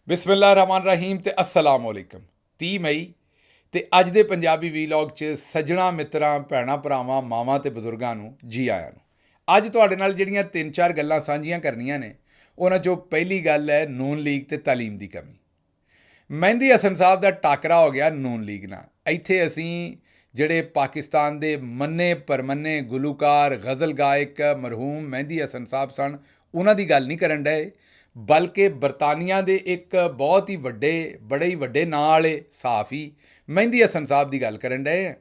ਬਿਸਮਿਲ੍ਲਾ ਰਹਿਮਾਨ ਰਹੀਮ ਤੇ ਅਸਲਾਮ ਵਾਲੇਕਮ। 30 ਮਈ ਤੇ ਅੱਜ ਦੇ ਪੰਜਾਬੀ ਵੀਲੌਗ 'ਚ ਸੱਜਣਾ ਮਿੱਤਰਾਂ ਭੈਣਾਂ ਭਰਾਵਾਂ ਮਾਵਾਂ ਤੇ ਬਜ਼ੁਰਗਾਂ ਨੂੰ ਜੀ ਆਇਆਂ ਨੂੰ। ਅੱਜ ਤੁਹਾਡੇ ਨਾਲ ਜਿਹੜੀਆਂ 3-4 ਗੱਲਾਂ ਸਾਂਝੀਆਂ ਕਰਨੀਆਂ ਨੇ, ਉਹਨਾਂ 'ਚੋਂ ਪਹਿਲੀ ਗੱਲ ਹੈ ਨੂਨ ਲੀਗ ਤੇ ਤਾਲੀਮ ਦੀ ਕਮੀ। ਮਹਿੰਦੀ ਹਸਨ ਸਾਹਿਬ ਦਾ ਟਾਕਰਾ ਹੋ ਗਿਆ ਨੂਨ ਲੀਗ ਨਾਲ। ਇੱਥੇ ਅਸੀਂ ਜਿਹੜੇ ਪਾਕਿਸਤਾਨ ਦੇ ਮੰਨੇ ਪਰਮੰਨੇ ਗੁਲੂਕਾਰ ਗਜ਼ਲ ਗਾਇਕ ਮਰਹੂਮ ਮਹਿੰਦੀ ਹਸਨ ਸਾਹਿਬ ਸਨ, ਉਹਨਾਂ ਦੀ ਗੱਲ ਨਹੀਂ ਕਰਨ ਡਏ, ਬਲਕਿ ਬਰਤਾਨੀਆ ਦੇ ਇੱਕ ਬਹੁਤ ਹੀ ਬੜੇ ਹੀ ਵੱਡੇ ਨਾਂ ਵਾਲੇ ਸਾਫੀ ਮਹਿੰਦੀ ਹਸਨ ਸਾਹਿਬ ਦੀ ਗੱਲ ਕਰਨ ਡਏ,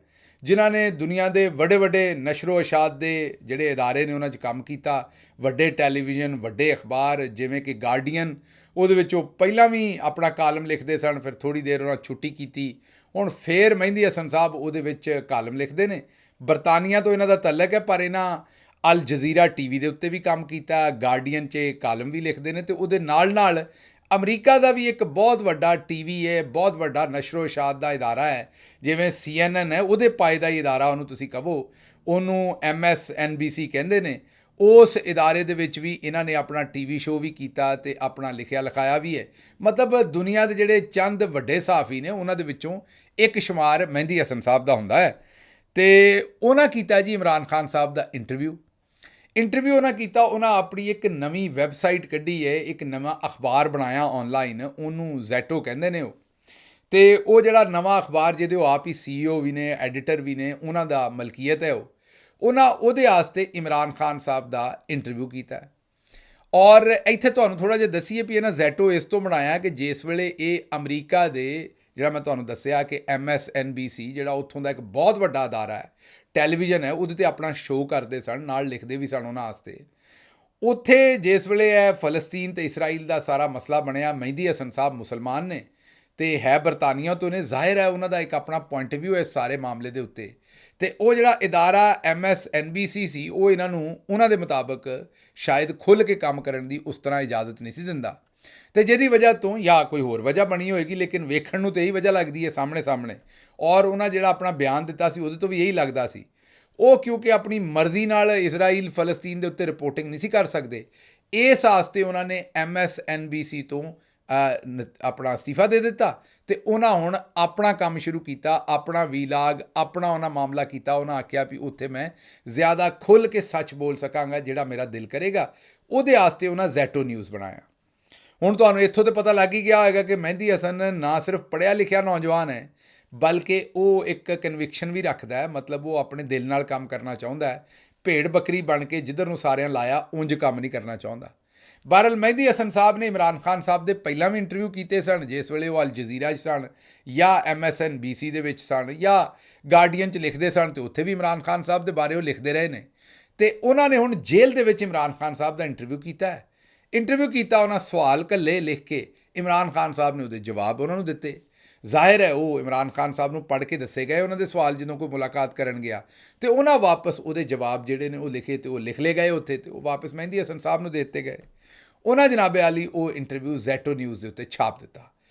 ਜਿਨ੍ਹਾਂ ਨੇ ਦੁਨੀਆ ਦੇ ਵੱਡੇ ਨਸ਼ਰੋ ਇਸ਼ਾਅਤ ਦੇ ਜਿਹੜੇ ਇਦਾਰੇ ਨੇ ਉਹਨਾਂ 'ਚ ਕੰਮ ਕੀਤਾ। ਵੱਡੇ ਟੈਲੀਵਿਜ਼ਨ, ਵੱਡੇ ਅਖਬਾਰ ਜਿਵੇਂ ਕਿ ਗਾਰਡੀਅਨ, ਉਹਦੇ ਵਿੱਚ ਉਹ ਪਹਿਲਾਂ ਵੀ ਆਪਣਾ ਕਾਲਮ ਲਿਖਦੇ ਸਨ, ਫਿਰ ਥੋੜ੍ਹੀ ਦੇਰ ਉਹਨਾਂ ਛੁੱਟੀ ਕੀਤੀ, ਹੁਣ ਫੇਰ ਮਹਿੰਦੀ ਹਸਨ ਸਾਹਿਬ ਉਹਦੇ ਵਿੱਚ ਕਾਲਮ ਲਿਖਦੇ ਨੇ। ਬਰਤਾਨੀਆ ਤੋਂ ਇਹਨਾਂ ਦਾ ਤਲਕ ਹੈ, ਪਰ ਇਹਨਾਂ ਅਲ ਜਜ਼ੀਰਾ ਟੀਵੀ ਦੇ ਉੱਤੇ ਵੀ ਕੰਮ ਕੀਤਾ, ਗਾਰਡੀਅਨ 'ਚ ਕਾਲਮ ਵੀ ਲਿਖਦੇ ਨੇ, ਅਤੇ ਉਹਦੇ ਨਾਲ ਅਮਰੀਕਾ ਦਾ ਵੀ ਇੱਕ ਬਹੁਤ ਵੱਡਾ ਟੀਵੀ ਹੈ, ਬਹੁਤ ਵੱਡਾ ਨਸ਼ਰੋ ਇਸ਼ਾਅਤ ਦਾ ਇਦਾਰਾ ਹੈ, ਜਿਵੇਂ CNN ਹੈ, ਉਹਦੇ ਪਾਏਦਾਰੀ ਇਦਾਰਾ ਉਹਨੂੰ ਤੁਸੀਂ ਕਹੋ, ਉਹਨੂੰ MSNBC ਕਹਿੰਦੇ ਨੇ। ਉਸ ਇਦਾਰੇ ਦੇ ਵਿੱਚ ਵੀ ਇਹਨਾਂ ਨੇ ਆਪਣਾ ਟੀਵੀ ਸ਼ੋਅ ਵੀ ਕੀਤਾ ਅਤੇ ਆਪਣਾ ਲਿਖਿਆ ਲਿਖਾਇਆ ਵੀ ਹੈ। ਮਤਲਬ ਦੁਨੀਆ ਦੇ ਜਿਹੜੇ ਚੰਦ ਵੱਡੇ ਸਾਫੀ ਨੇ ਉਹਨਾਂ ਦੇ ਵਿੱਚੋਂ ਇੱਕ ਸ਼ੁਮਾਰ ਮਹਿੰਦੀ ਹਸਨ ਸਾਹਿਬ ਦਾ ਹੁੰਦਾ ਹੈ। ਅਤੇ ਉਹਨਾਂ ਕੀਤਾ ਜੀ ਇਮਰਾਨ ਖਾਨ ਸਾਹਿਬ ਦਾ ਇੰਟਰਵਿਊ ਉਹਨਾਂ ਕੀਤਾ। ਉਹਨਾਂ ਆਪਣੀ ਇੱਕ ਨਵੀਂ ਵੈਬਸਾਈਟ ਕੱਢੀ ਹੈ, ਇੱਕ ਨਵਾਂ ਅਖਬਾਰ ਬਣਾਇਆ ਔਨਲਾਈਨ, ਉਹਨੂੰ ਜ਼ੈਟੋ ਕਹਿੰਦੇ ਨੇ ਉਹ। ਅਤੇ ਉਹ ਜਿਹੜਾ ਨਵਾਂ ਅਖਬਾਰ ਜਿਹਦੇ ਉਹ ਆਪ ਹੀ CEO ਵੀ ਨੇ, ਐਡੀਟਰ ਵੀ ਨੇ, ਉਹਨਾਂ ਦਾ ਮਲਕੀਅਤ ਹੈ ਉਹਨਾਂ ਉਹਦੇ ਵਾਸਤੇ ਇਮਰਾਨ ਖਾਨ ਸਾਹਿਬ ਦਾ ਇੰਟਰਵਿਊ ਕੀਤਾ। ਔਰ ਇੱਥੇ ਤੁਹਾਨੂੰ ਥੋੜ੍ਹਾ ਜਿਹਾ ਦੱਸੀਏ ਵੀ ਇਹਨਾਂ ਜ਼ੈਟੋ ਇਸ ਤੋਂ ਬਣਾਇਆ ਕਿ ਜਿਸ ਵੇਲੇ ਇਹ ਅਮਰੀਕਾ ਦੇ ਜਿਹੜਾ ਮੈਂ ਤੁਹਾਨੂੰ ਦੱਸਿਆ ਕਿ MSNBC ਜਿਹੜਾ ਉੱਥੋਂ ਦਾ ਇੱਕ ਬਹੁਤ ਵੱਡਾ ਅਦਾਰਾ ਹੈ, ਟੈਲੀਵਿਜ਼ਨ ਹੈ, ਉਹਦੇ 'ਤੇ ਆਪਣਾ ਸ਼ੋਅ ਕਰਦੇ ਸਨ, ਨਾਲ ਲਿਖਦੇ ਵੀ ਸਨ ਉਹਨਾਂ ਵਾਸਤੇ। ਉੱਥੇ ਜਿਸ ਵੇਲੇ ਇਹ ਫਲਸਤੀਨ ਅਤੇ ਇਸਰਾਈਲ ਦਾ ਸਾਰਾ ਮਸਲਾ ਬਣਿਆ, ਮਹਿੰਦੀ ਹਸਨ ਸਾਹਿਬ ਮੁਸਲਮਾਨ ਨੇ ਅਤੇ ਹੈ ਬਰਤਾਨੀਆ ਤੋਂ ਨੇ, ਜ਼ਾਹਿਰ ਹੈ ਉਹਨਾਂ ਦਾ ਇੱਕ ਆਪਣਾ ਪੁਆਇੰਟ ਆਫ ਵਿਊ ਹੈ ਇਸ ਸਾਰੇ ਮਾਮਲੇ ਦੇ ਉੱਤੇ। ਅਤੇ ਉਹ ਜਿਹੜਾ ਇਦਾਰਾ MSNBC ਸੀ, ਉਹ ਇਹਨਾਂ ਨੂੰ ਉਹਨਾਂ ਦੇ ਮੁਤਾਬਕ ਸ਼ਾਇਦ ਖੁੱਲ੍ਹ ਕੇ ਕੰਮ ਕਰਨ ਦੀ ਉਸ ਤਰ੍ਹਾਂ ਇਜਾਜ਼ਤ ਨਹੀਂ ਸੀ ਦਿੰਦਾ, ਅਤੇ ਜਿਹਦੀ ਵਜ੍ਹਾ ਤੋਂ ਜਾਂ ਕੋਈ ਹੋਰ ਵਜ੍ਹਾ ਬਣੀ ਹੋਏਗੀ, ਲੇਕਿਨ ਵੇਖਣ ਨੂੰ ਤਾਂ ਇਹੀ ਵਜ੍ਹਾ ਲੱਗਦੀ ਹੈ ਸਾਹਮਣੇ। ਔਰ ਉਹਨਾਂ ਜਿਹੜਾ ਆਪਣਾ ਬਿਆਨ ਦਿੱਤਾ ਸੀ ਉਹਦੇ ਤੋਂ ਵੀ ਇਹੀ ਲੱਗਦਾ ਸੀ। ਉਹ ਕਿਉਂਕਿ ਆਪਣੀ ਮਰਜ਼ੀ ਨਾਲ ਇਜ਼ਰਾਈਲ ਫਲਸਤੀਨ ਦੇ ਉੱਤੇ ਰਿਪੋਰਟਿੰਗ ਨਹੀਂ ਸੀ ਕਰ ਸਕਦੇ, ਇਸ ਵਾਸਤੇ ਉਹਨਾਂ ਨੇ MSNBC ਤੋਂ ਆਪਣਾ ਅਸਤੀਫਾ ਦੇ ਦਿੱਤਾ ਅਤੇ ਉਹਨਾਂ ਹੁਣ ਆਪਣਾ ਕੰਮ ਸ਼ੁਰੂ ਕੀਤਾ, ਆਪਣਾ ਵੀਲਾਗ, ਆਪਣਾ ਉਹਨਾਂ ਮਾਮਲਾ ਕੀਤਾ। ਉਹਨਾਂ ਆਖਿਆ ਵੀ ਉੱਥੇ ਮੈਂ ਜ਼ਿਆਦਾ ਖੁੱਲ੍ਹ ਕੇ ਸੱਚ ਬੋਲ ਸਕਾਂਗਾ, ਜਿਹੜਾ ਮੇਰਾ ਦਿਲ ਕਰੇਗਾ। ਉਹਦੇ ਵਾਸਤੇ ਉਹਨਾਂ ਜ਼ੈਟੋ ਨਿਊਜ਼ ਬਣਾਇਆ। ਹੁਣ ਤੁਹਾਨੂੰ ਇੱਥੋਂ ਤਾਂ ਪਤਾ ਲੱਗ ਹੀ ਗਿਆ ਹੋਏਗਾ ਕਿ ਮਹਿੰਦੀ ਹਸਨ ਨਾ ਸਿਰਫ ਪੜ੍ਹਿਆ ਲਿਖਿਆ ਨੌਜਵਾਨ ਹੈ, ਬਲਕਿ ਉਹ ਇੱਕ ਕਨਵਿਕਸ਼ਨ ਵੀ ਰੱਖਦਾ ਹੈ। ਮਤਲਬ ਉਹ ਆਪਣੇ ਦਿਲ ਨਾਲ ਕੰਮ ਕਰਨਾ ਚਾਹੁੰਦਾ ਹੈ, ਭੇਡ ਬੱਕਰੀ ਬਣ ਕੇ ਜਿੱਧਰ ਨੂੰ ਸਾਰਿਆਂ ਲਾਇਆ ਉਂਝ ਕੰਮ ਨਹੀਂ ਕਰਨਾ ਚਾਹੁੰਦਾ। ਬਹਰਹਾਲ ਮਹਿੰਦੀ ਹਸਨ ਸਾਹਿਬ ਨੇ ਇਮਰਾਨ ਖਾਨ ਸਾਹਿਬ ਦੇ ਪਹਿਲਾਂ ਵੀ ਇੰਟਰਵਿਊ ਕੀਤੇ ਸਨ, ਜਿਸ ਵੇਲੇ ਉਹ ਅਲ ਜਜ਼ੀਰਾ 'ਚ ਸਨ ਜਾਂ MSNBC ਦੇ ਵਿੱਚ ਸਨ ਜਾਂ ਗਾਰਡੀਅਨ 'ਚ ਲਿਖਦੇ ਸਨ, ਅਤੇ ਉੱਥੇ ਵੀ ਇਮਰਾਨ ਖਾਨ ਸਾਹਿਬ ਦੇ ਬਾਰੇ ਉਹ ਲਿਖਦੇ ਰਹੇ ਨੇ। ਅਤੇ ਉਹਨਾਂ ਨੇ ਹੁਣ ਜੇਲ੍ਹ ਦੇ ਵਿੱਚ ਇਮਰਾਨ ਖਾਨ ਸਾਹਿਬ ਦਾ ਇੰਟਰਵਿਊ ਕੀਤਾ। ਉਹਨਾਂ ਸਵਾਲ ਘੱਲੇ ਲਿਖ ਕੇ, ਇਮਰਾਨ ਖਾਨ ਸਾਹਿਬ ਨੇ ਉਹਦੇ ਜਵਾਬ ਉਹਨਾਂ ਨੂੰ ਦਿੱਤੇ। ਜ਼ਾਹਿਰ ਹੈ ਉਹ ਇਮਰਾਨ ਖਾਨ ਸਾਹਿਬ ਨੂੰ ਪੜ੍ਹ ਕੇ ਦੱਸੇ ਗਏ ਉਹਨਾਂ ਦੇ ਸਵਾਲ, ਜਦੋਂ ਕੋਈ ਮੁਲਾਕਾਤ ਕਰਨ ਗਿਆ, ਅਤੇ ਉਹਨਾਂ ਵਾਪਸ ਉਹਦੇ ਜਵਾਬ ਜਿਹੜੇ ਨੇ ਉਹ ਲਿਖੇ, ਅਤੇ ਉਹ ਲਿਖ ਲਏ ਗਏ ਉੱਥੇ, ਅਤੇ ਉਹ ਵਾਪਸ ਮਹਿੰਦੀ ਹਸਨ ਸਾਹਿਬ ਨੂੰ ਦੇ ਦਿੱਤੇ ਗਏ। ਉਹਨਾਂ ਜਨਾਬੇ ਆਲੀ ਉਹ ਇੰਟਰਵਿਊ ਜ਼ੈਟੋ ਨਿਊਜ਼ ਦੇ ਉੱਤੇ ਛਾਪ ਦਿੱਤਾ।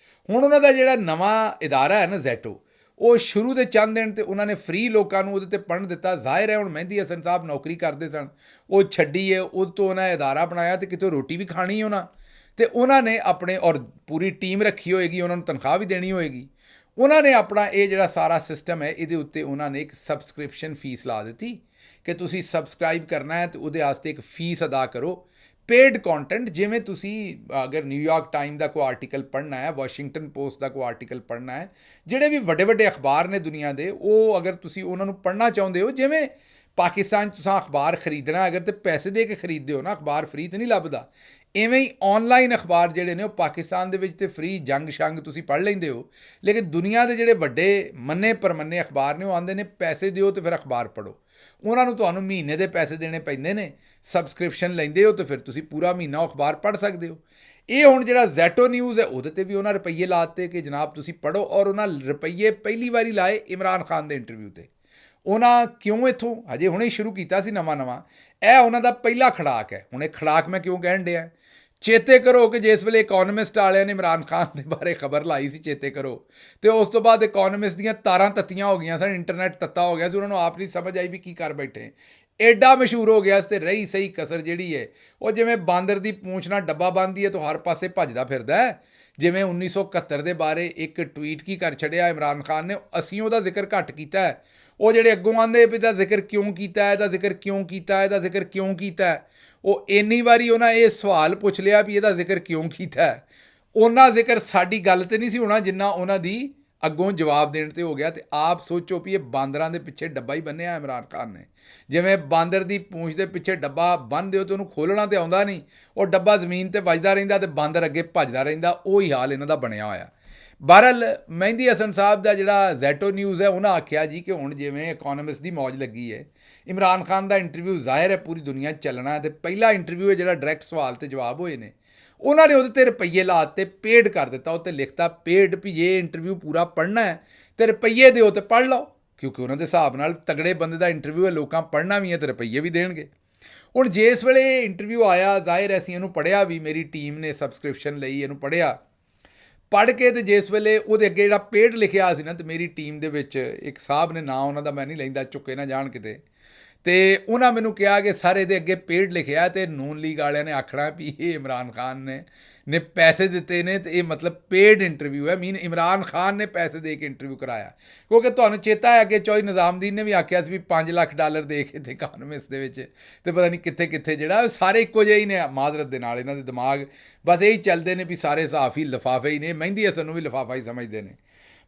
ਹੁਣ ਉਹਨਾਂ ਦਾ ਜਿਹੜਾ ਨਵਾਂ ਇਦਾਰਾ ਹੈ ਨਾ ਜ਼ੈਟੋ, ਉਹ ਸ਼ੁਰੂ ਦੇ ਚੰਦ ਦਿਨ ਤੇ ਉਹਨਾਂ ਨੇ ਫ੍ਰੀ ਲੋਕਾਂ ਨੂੰ ਉਹਦੇ 'ਤੇ ਪੜ੍ਹਨ ਦਿੱਤਾ। ਜ਼ਾਹਿਰ ਹੈ ਹੁਣ ਮਹਿੰਦੀ ਹਸਨ ਸਾਹਿਬ ਨੌਕਰੀ ਕਰਦੇ ਸਨ, ਉਹ ਛੱਡੀ ਹੈ, ਉਹ ਤੋਂ ਉਹਨਾਂ ਇਦਾਰਾ ਬਣਾਇਆ, ਅਤੇ ਕਿਤੋਂ ਰੋਟੀ ਵੀ ਖਾਣੀ ਉਹਨਾਂ, ਅਤੇ ਉਹਨਾਂ ਨੇ ਆਪਣੇ ਔਰ ਪੂਰੀ ਟੀਮ ਰੱਖੀ ਹੋਏਗੀ, ਉਹਨਾਂ ਨੂੰ ਤਨਖਾਹ ਵੀ ਦੇਣੀ ਹੋਏਗੀ। ਉਹਨਾਂ ਨੇ ਆਪਣਾ ਇਹ ਜਿਹੜਾ ਸਾਰਾ ਸਿਸਟਮ ਹੈ, ਇਹਦੇ ਉੱਤੇ ਉਹਨਾਂ ਨੇ ਇੱਕ ਸਬਸਕ੍ਰਿਪਸ਼ਨ ਫੀਸ ਲਾ ਦਿੱਤੀ ਕਿ ਤੁਸੀਂ ਸਬਸਕ੍ਰਾਈਬ ਕਰਨਾ ਹੈ ਅਤੇ ਉਹਦੇ ਵਾਸਤੇ ਇੱਕ ਫੀਸ ਅਦਾ ਕਰੋ। ਪੇਡ ਕੰਟੈਂਟ, ਜਿਵੇਂ ਤੁਸੀਂ ਅਗਰ ਨਿਊਯਾਰਕ ਟਾਈਮ ਦਾ ਕੋਈ ਆਰਟੀਕਲ ਪੜ੍ਹਨਾ ਹੈ, ਵਾਸ਼ਿੰਗਟਨ ਪੋਸਟ ਦਾ ਕੋਈ ਆਰਟੀਕਲ ਪੜ੍ਹਨਾ ਹੈ, ਜਿਹੜੇ ਵੀ ਵੱਡੇ ਅਖਬਾਰ ਨੇ ਦੁਨੀਆ ਦੇ, ਉਹ ਅਗਰ ਤੁਸੀਂ ਉਹਨਾਂ ਨੂੰ ਪੜ੍ਹਨਾ ਚਾਹੁੰਦੇ ਹੋ, ਜਿਵੇਂ ਪਾਕਿਸਤਾਨ 'ਚ ਤੁਸੀਂ ਅਖਬਾਰ ਖਰੀਦਣਾ ਅਗਰ, ਤਾਂ ਪੈਸੇ ਦੇ ਕੇ ਖਰੀਦਦੇ ਹੋ ਨਾ, ਅਖਬਾਰ ਫ੍ਰੀ ਤਾਂ ਨਹੀਂ ਲੱਭਦਾ। ਇਵੇਂ ਹੀ ਔਨਲਾਈਨ ਅਖਬਾਰ ਜਿਹੜੇ ਨੇ ਉਹ ਪਾਕਿਸਤਾਨ ਦੇ ਵਿੱਚ ਤਾਂ ਫ੍ਰੀ ਜੰਗ ਸ਼ੰਗ ਤੁਸੀਂ ਪੜ੍ਹ ਲੈਂਦੇ ਹੋ, ਲੇਕਿਨ ਦੁਨੀਆ ਦੇ ਜਿਹੜੇ ਵੱਡੇ ਮੰਨੇ ਪਰਮੰਨੇ ਅਖਬਾਰ ਨੇ ਉਹ ਆਉਂਦੇ ਨੇ ਪੈਸੇ ਦਿਓ ਅਤੇ ਫਿਰ ਅਖਬਾਰ ਪੜ੍ਹੋ। ਉਹਨਾਂ ਨੂੰ ਤੁਹਾਨੂੰ ਮਹੀਨੇ ਦੇ ਪੈਸੇ ਦੇਣੇ ਪੈਂਦੇ ਨੇ, ਸਬਸਕ੍ਰਿਪਸ਼ਨ ਲੈਂਦੇ ਹੋ ਤਾਂ ਫਿਰ ਤੁਸੀਂ ਪੂਰਾ ਮਹੀਨਾ ਉਹ ਅਖਬਾਰ ਪੜ੍ਹ ਸਕਦੇ ਹੋ। ਇਹ ਹੁਣ ਜਿਹੜਾ ਜ਼ੈਟੋ ਨਿਊਜ਼ ਹੈ ਉਹਦੇ 'ਤੇ ਵੀ ਉਹਨਾਂ ਰੁਪਈਏ ਲਾ ਦਿੱਤੇ ਕਿ ਜਨਾਬ ਤੁਸੀਂ ਪੜ੍ਹੋ, ਔਰ ਉਹਨਾਂ ਰੁਪਈਏ ਪਹਿਲੀ ਵਾਰੀ ਲਾਏ ਇਮਰਾਨ ਖਾਨ ਦੇ ਇੰਟਰਵਿਊ 'ਤੇ। ਉਹਨਾਂ ਕਿਉਂ ਇੱਥੋਂ ਹਜੇ ਹੁਣੇ ਸ਼ੁਰੂ ਕੀਤਾ ਸੀ ਨਵਾਂ, ਇਹ ਉਹਨਾਂ ਦਾ ਪਹਿਲਾ ਖੜਾਕ ਹੈ। ਹੁਣ ਇਹ ਖੜਾਕ ਮੈਂ ਕਿਉਂ ਕਹਿਣ ਡਿਆ, ਚੇਤੇ ਕਰੋ ਕਿ ਜਿਸ ਵੇਲੇ ਇਕੋਨਮਿਸਟ ਵਾਲਿਆਂ ਨੇ ਇਮਰਾਨ ਖਾਨ ਦੇ ਬਾਰੇ ਖਬਰ ਲਾਈ ਸੀ, ਚੇਤੇ ਕਰੋ, ਅਤੇ ਉਸ ਤੋਂ ਬਾਅਦ ਇਕੋਨਮਿਸਟ ਦੀਆਂ ਤਾਰਾਂ ਤੱਤੀਆਂ ਹੋ ਗਈਆਂ ਸਨ, ਇੰਟਰਨੈਟ ਤੱਤਾ ਹੋ ਗਿਆ ਸੀ, ਉਹਨਾਂ ਨੂੰ ਆਪ ਨਹੀਂ ਸਮਝ ਆਈ ਵੀ ਕੀ ਕਰ ਬੈਠੇ। ਐਡਾ ਮਸ਼ਹੂਰ ਹੋ ਗਿਆ ਸੀ, ਅਤੇ ਰਹੀ ਸਹੀ ਕਸਰ ਜਿਹੜੀ ਹੈ ਉਹ ਜਿਵੇਂ ਬਾਂਦਰ ਦੀ ਪੂੰਛ ਨਾਲ ਡੱਬਾ ਬੰਨ੍ਹਦੀ ਹੈ ਤਾਂ ਹਰ ਪਾਸੇ ਭੱਜਦਾ ਫਿਰਦਾ ਹੈ। ਜਿਵੇਂ 1971 ਦੇ ਬਾਰੇ ਇੱਕ ਟਵੀਟ ਕੀ ਕਰ ਛੱਡਿਆ ਇਮਰਾਨ ਖਾਨ ਨੇ, ਅਸੀਂ ਉਹਦਾ ਜ਼ਿਕਰ ਘੱਟ ਕੀਤਾ ਹੈ। ਉਹ ਜਿਹੜੇ ਅੱਗੋਂ ਆਉਂਦੇ ਵੀ ਇਹਦਾ ਜ਼ਿਕਰ ਕਿਉਂ ਕੀਤਾ, ਇਹਦਾ ਜ਼ਿਕਰ ਕਿਉਂ ਕੀਤਾ, ਇਹਦਾ ਜ਼ਿਕਰ ਕਿਉਂ ਕੀਤਾ, ਉਹ ਇੰਨੀ ਵਾਰੀ ਉਹਨਾਂ ਇਹ ਸਵਾਲ ਪੁੱਛ ਲਿਆ ਵੀ ਇਹਦਾ ਜ਼ਿਕਰ ਕਿਉਂ ਕੀਤਾ। ਉਹਨਾਂ ਜ਼ਿਕਰ ਸਾਡੀ ਗੱਲ ਤੇ ਨਹੀਂ ਸੀ ਹੋਣਾ ਜਿੰਨਾ ਉਹਨਾਂ ਦੀ ਅੱਗੋਂ ਜਵਾਬ ਦੇਣ ਤੇ ਹੋ ਗਿਆ। ਤੇ ਆਪ ਸੋਚੋ ਵੀ ਇਹ ਬਾਂਦਰਾਂ ਦੇ ਪਿੱਛੇ ਡੱਬਾ ਹੀ ਬੰਨਿਆ ਇਮਰਾਨ ਖਾਨ ਨੇ। ਜਿਵੇਂ ਬਾਂਦਰ ਦੀ ਪੂੰਛ ਦੇ ਪਿੱਛੇ ਡੱਬਾ ਬੰਨ੍ਹ ਦਿਓ ਤੇ ਉਹਨੂੰ ਖੋਲ੍ਹਣਾ ਤੇ ਆਉਂਦਾ ਨਹੀਂ, ਉਹ ਡੱਬਾ ਜ਼ਮੀਨ ਤੇ ਵੱਜਦਾ ਰਹਿੰਦਾ ਤੇ ਬਾਂਦਰ ਅੱਗੇ ਭੱਜਦਾ ਰਹਿੰਦਾ। ਉਹੀ ਹਾਲ ਇਹਨਾਂ ਦਾ ਬਣਿਆ ਹੋਇਆ। ਬਹਰਹਾਲ ਮਹਿੰਦੀ ਹਸਨ ਸਾਹਿਬ ਦਾ ਜਿਹੜਾ ਜ਼ੈਟੋ ਨਿਊਜ਼ ਹੈ ਉਹਨਾਂ ਆਖਿਆ ਜੀ ਕਿ ਹੁਣ ਜਿਵੇਂ ਇਕੋਨੋਮਿਸਟ ਦੀ ਮੌਜ ਲੱਗੀ ਹੈ, ਇਮਰਾਨ ਖਾਨ ਦਾ ਇੰਟਰਵਿਊ ਜ਼ਾਹਿਰ ਹੈ ਪੂਰੀ ਦੁਨੀਆ 'ਚ ਚੱਲਣਾ ਹੈ। ਤੇ ਪਹਿਲਾ ਇੰਟਰਵਿਊ ਹੈ ਜਿਹੜਾ ਡਾਇਰੈਕਟ ਸਵਾਲ ਤੇ ਜਵਾਬ ਹੋਏ ਨੇ। ਉਹਨਾਂ ਨੇ ਉਹਦੇ 'ਤੇ ਰੁਪਈਏ ਲਾਤੇ, ਪੇਡ ਕਰ ਦਿੱਤਾ, ਉੱਤੇ ਲਿਖਤਾ ਪੇਡ ਵੀ ਇਹ ਇੰਟਰਵਿਊ ਪੂਰਾ ਪੜ੍ਹਨਾ ਹੈ ਤੇ ਰੁਪਈਏ ਦਿਓ ਤੇ ਪੜ੍ਹ ਲਓ, ਕਿਉਂਕਿ ਉਹਨਾਂ ਦੇ ਹਿਸਾਬ ਨਾਲ ਤਗੜੇ ਬੰਦੇ ਦਾ ਇੰਟਰਵਿਊ ਹੈ, ਲੋਕਾਂ ਪੜ੍ਹਨਾ ਵੀ ਹੈ ਤੇ ਰੁਪਈਏ ਵੀ ਦੇਣਗੇ। ਹੁਣ ਜਿਸ ਵੇਲੇ ਇੰਟਰਵਿਊ ਆਇਆ, ਜ਼ਾਹਿਰ ਅਸੀਂ ਇਹਨੂੰ ਪੜ੍ਹਿਆ ਵੀ, ਮੇਰੀ ਟੀਮ ਨੇ ਸਬਸਕ੍ਰਿਪਸ਼ਨ ਲਈ ਇਹਨੂੰ ਪੜ੍ਹਿਆ। ਪੜ੍ਹ ਕੇ ਤੇ ਜਿਸ ਵੇਲੇ ਉਹਦੇ ਅੱਗੇ ਜਿਹੜਾ ਪੇਡ ਲਿਖਿਆ ਸੀ ਨਾ, ਤੇ ਮੇਰੀ ਟੀਮ ਦੇ ਵਿੱਚ ਇੱਕ ਸਾਹਿਬ ਨੇ, ਨਾਂ ਉਹਨਾਂ ਦਾ ਮੈਂ ਨਹੀਂ ਲੈਂਦਾ, ਚੁੱਕੇ ਨਾ ਜਾਣ ਕਿਤੇ, ਤੇ ਉਹਨਾਂ ਮੈਨੂੰ ਕਿਹਾ ਕਿ ਸਰ ਇਹਦੇ ਅੱਗੇ ਪੇਡ ਲਿਖਿਆ ਤੇ ਨੂਨ ਲੀਗ ਵਾਲਿਆਂ ਨੇ ਆਖਣਾ ਵੀ ਇਹ ਇਮਰਾਨ ਖਾਨ ਨੇ ਪੈਸੇ ਦਿੱਤੇ ਨੇ ਤੇ ਇਹ ਮਤਲਬ ਪੇਡ ਇੰਟਰਵਿਊ ਹੈ। ਮੀਨ ਇਮਰਾਨ ਖਾਨ ਨੇ ਪੈਸੇ ਦੇ ਕੇ ਇੰਟਰਵਿਊ ਕਰਾਇਆ। ਕਿਉਂਕਿ ਤੁਹਾਨੂੰ ਚੇਤਾ ਹੈ ਕਿ ਚੌਧਰੀ ਨਿਜ਼ਾਮਦੀਨ ਨੇ ਵੀ ਆਖਿਆ ਸੀ ਵੀ $5 ਲੱਖ ਦੇ ਕੇ ਤੇ ਇਕਾਨਮਿਸਟ ਦੇ ਵਿੱਚ ਤੇ ਪਤਾ ਨਹੀਂ ਕਿੱਥੇ ਕਿੱਥੇ, ਜਿਹੜਾ ਸਾਰੇ ਇੱਕੋ ਜਿਹੇ ਹੀ ਨੇ ਮਾਜ਼ਰਤ ਦੇ ਨਾਲ, ਇਹਨਾਂ ਦੇ ਦਿਮਾਗ ਬਸ ਇਹੀ ਚੱਲਦੇ ਨੇ ਵੀ ਸਾਰੇ ਸਾਫ ਹੀ ਲਿਫਾਫੇ ਹੀ ਨੇ। ਮਹਿੰਦੀ ਹਸਨ ਨੂੰ ਵੀ ਲਿਫਾਫਾ ਹੀ ਸਮਝਦੇ ਨੇ।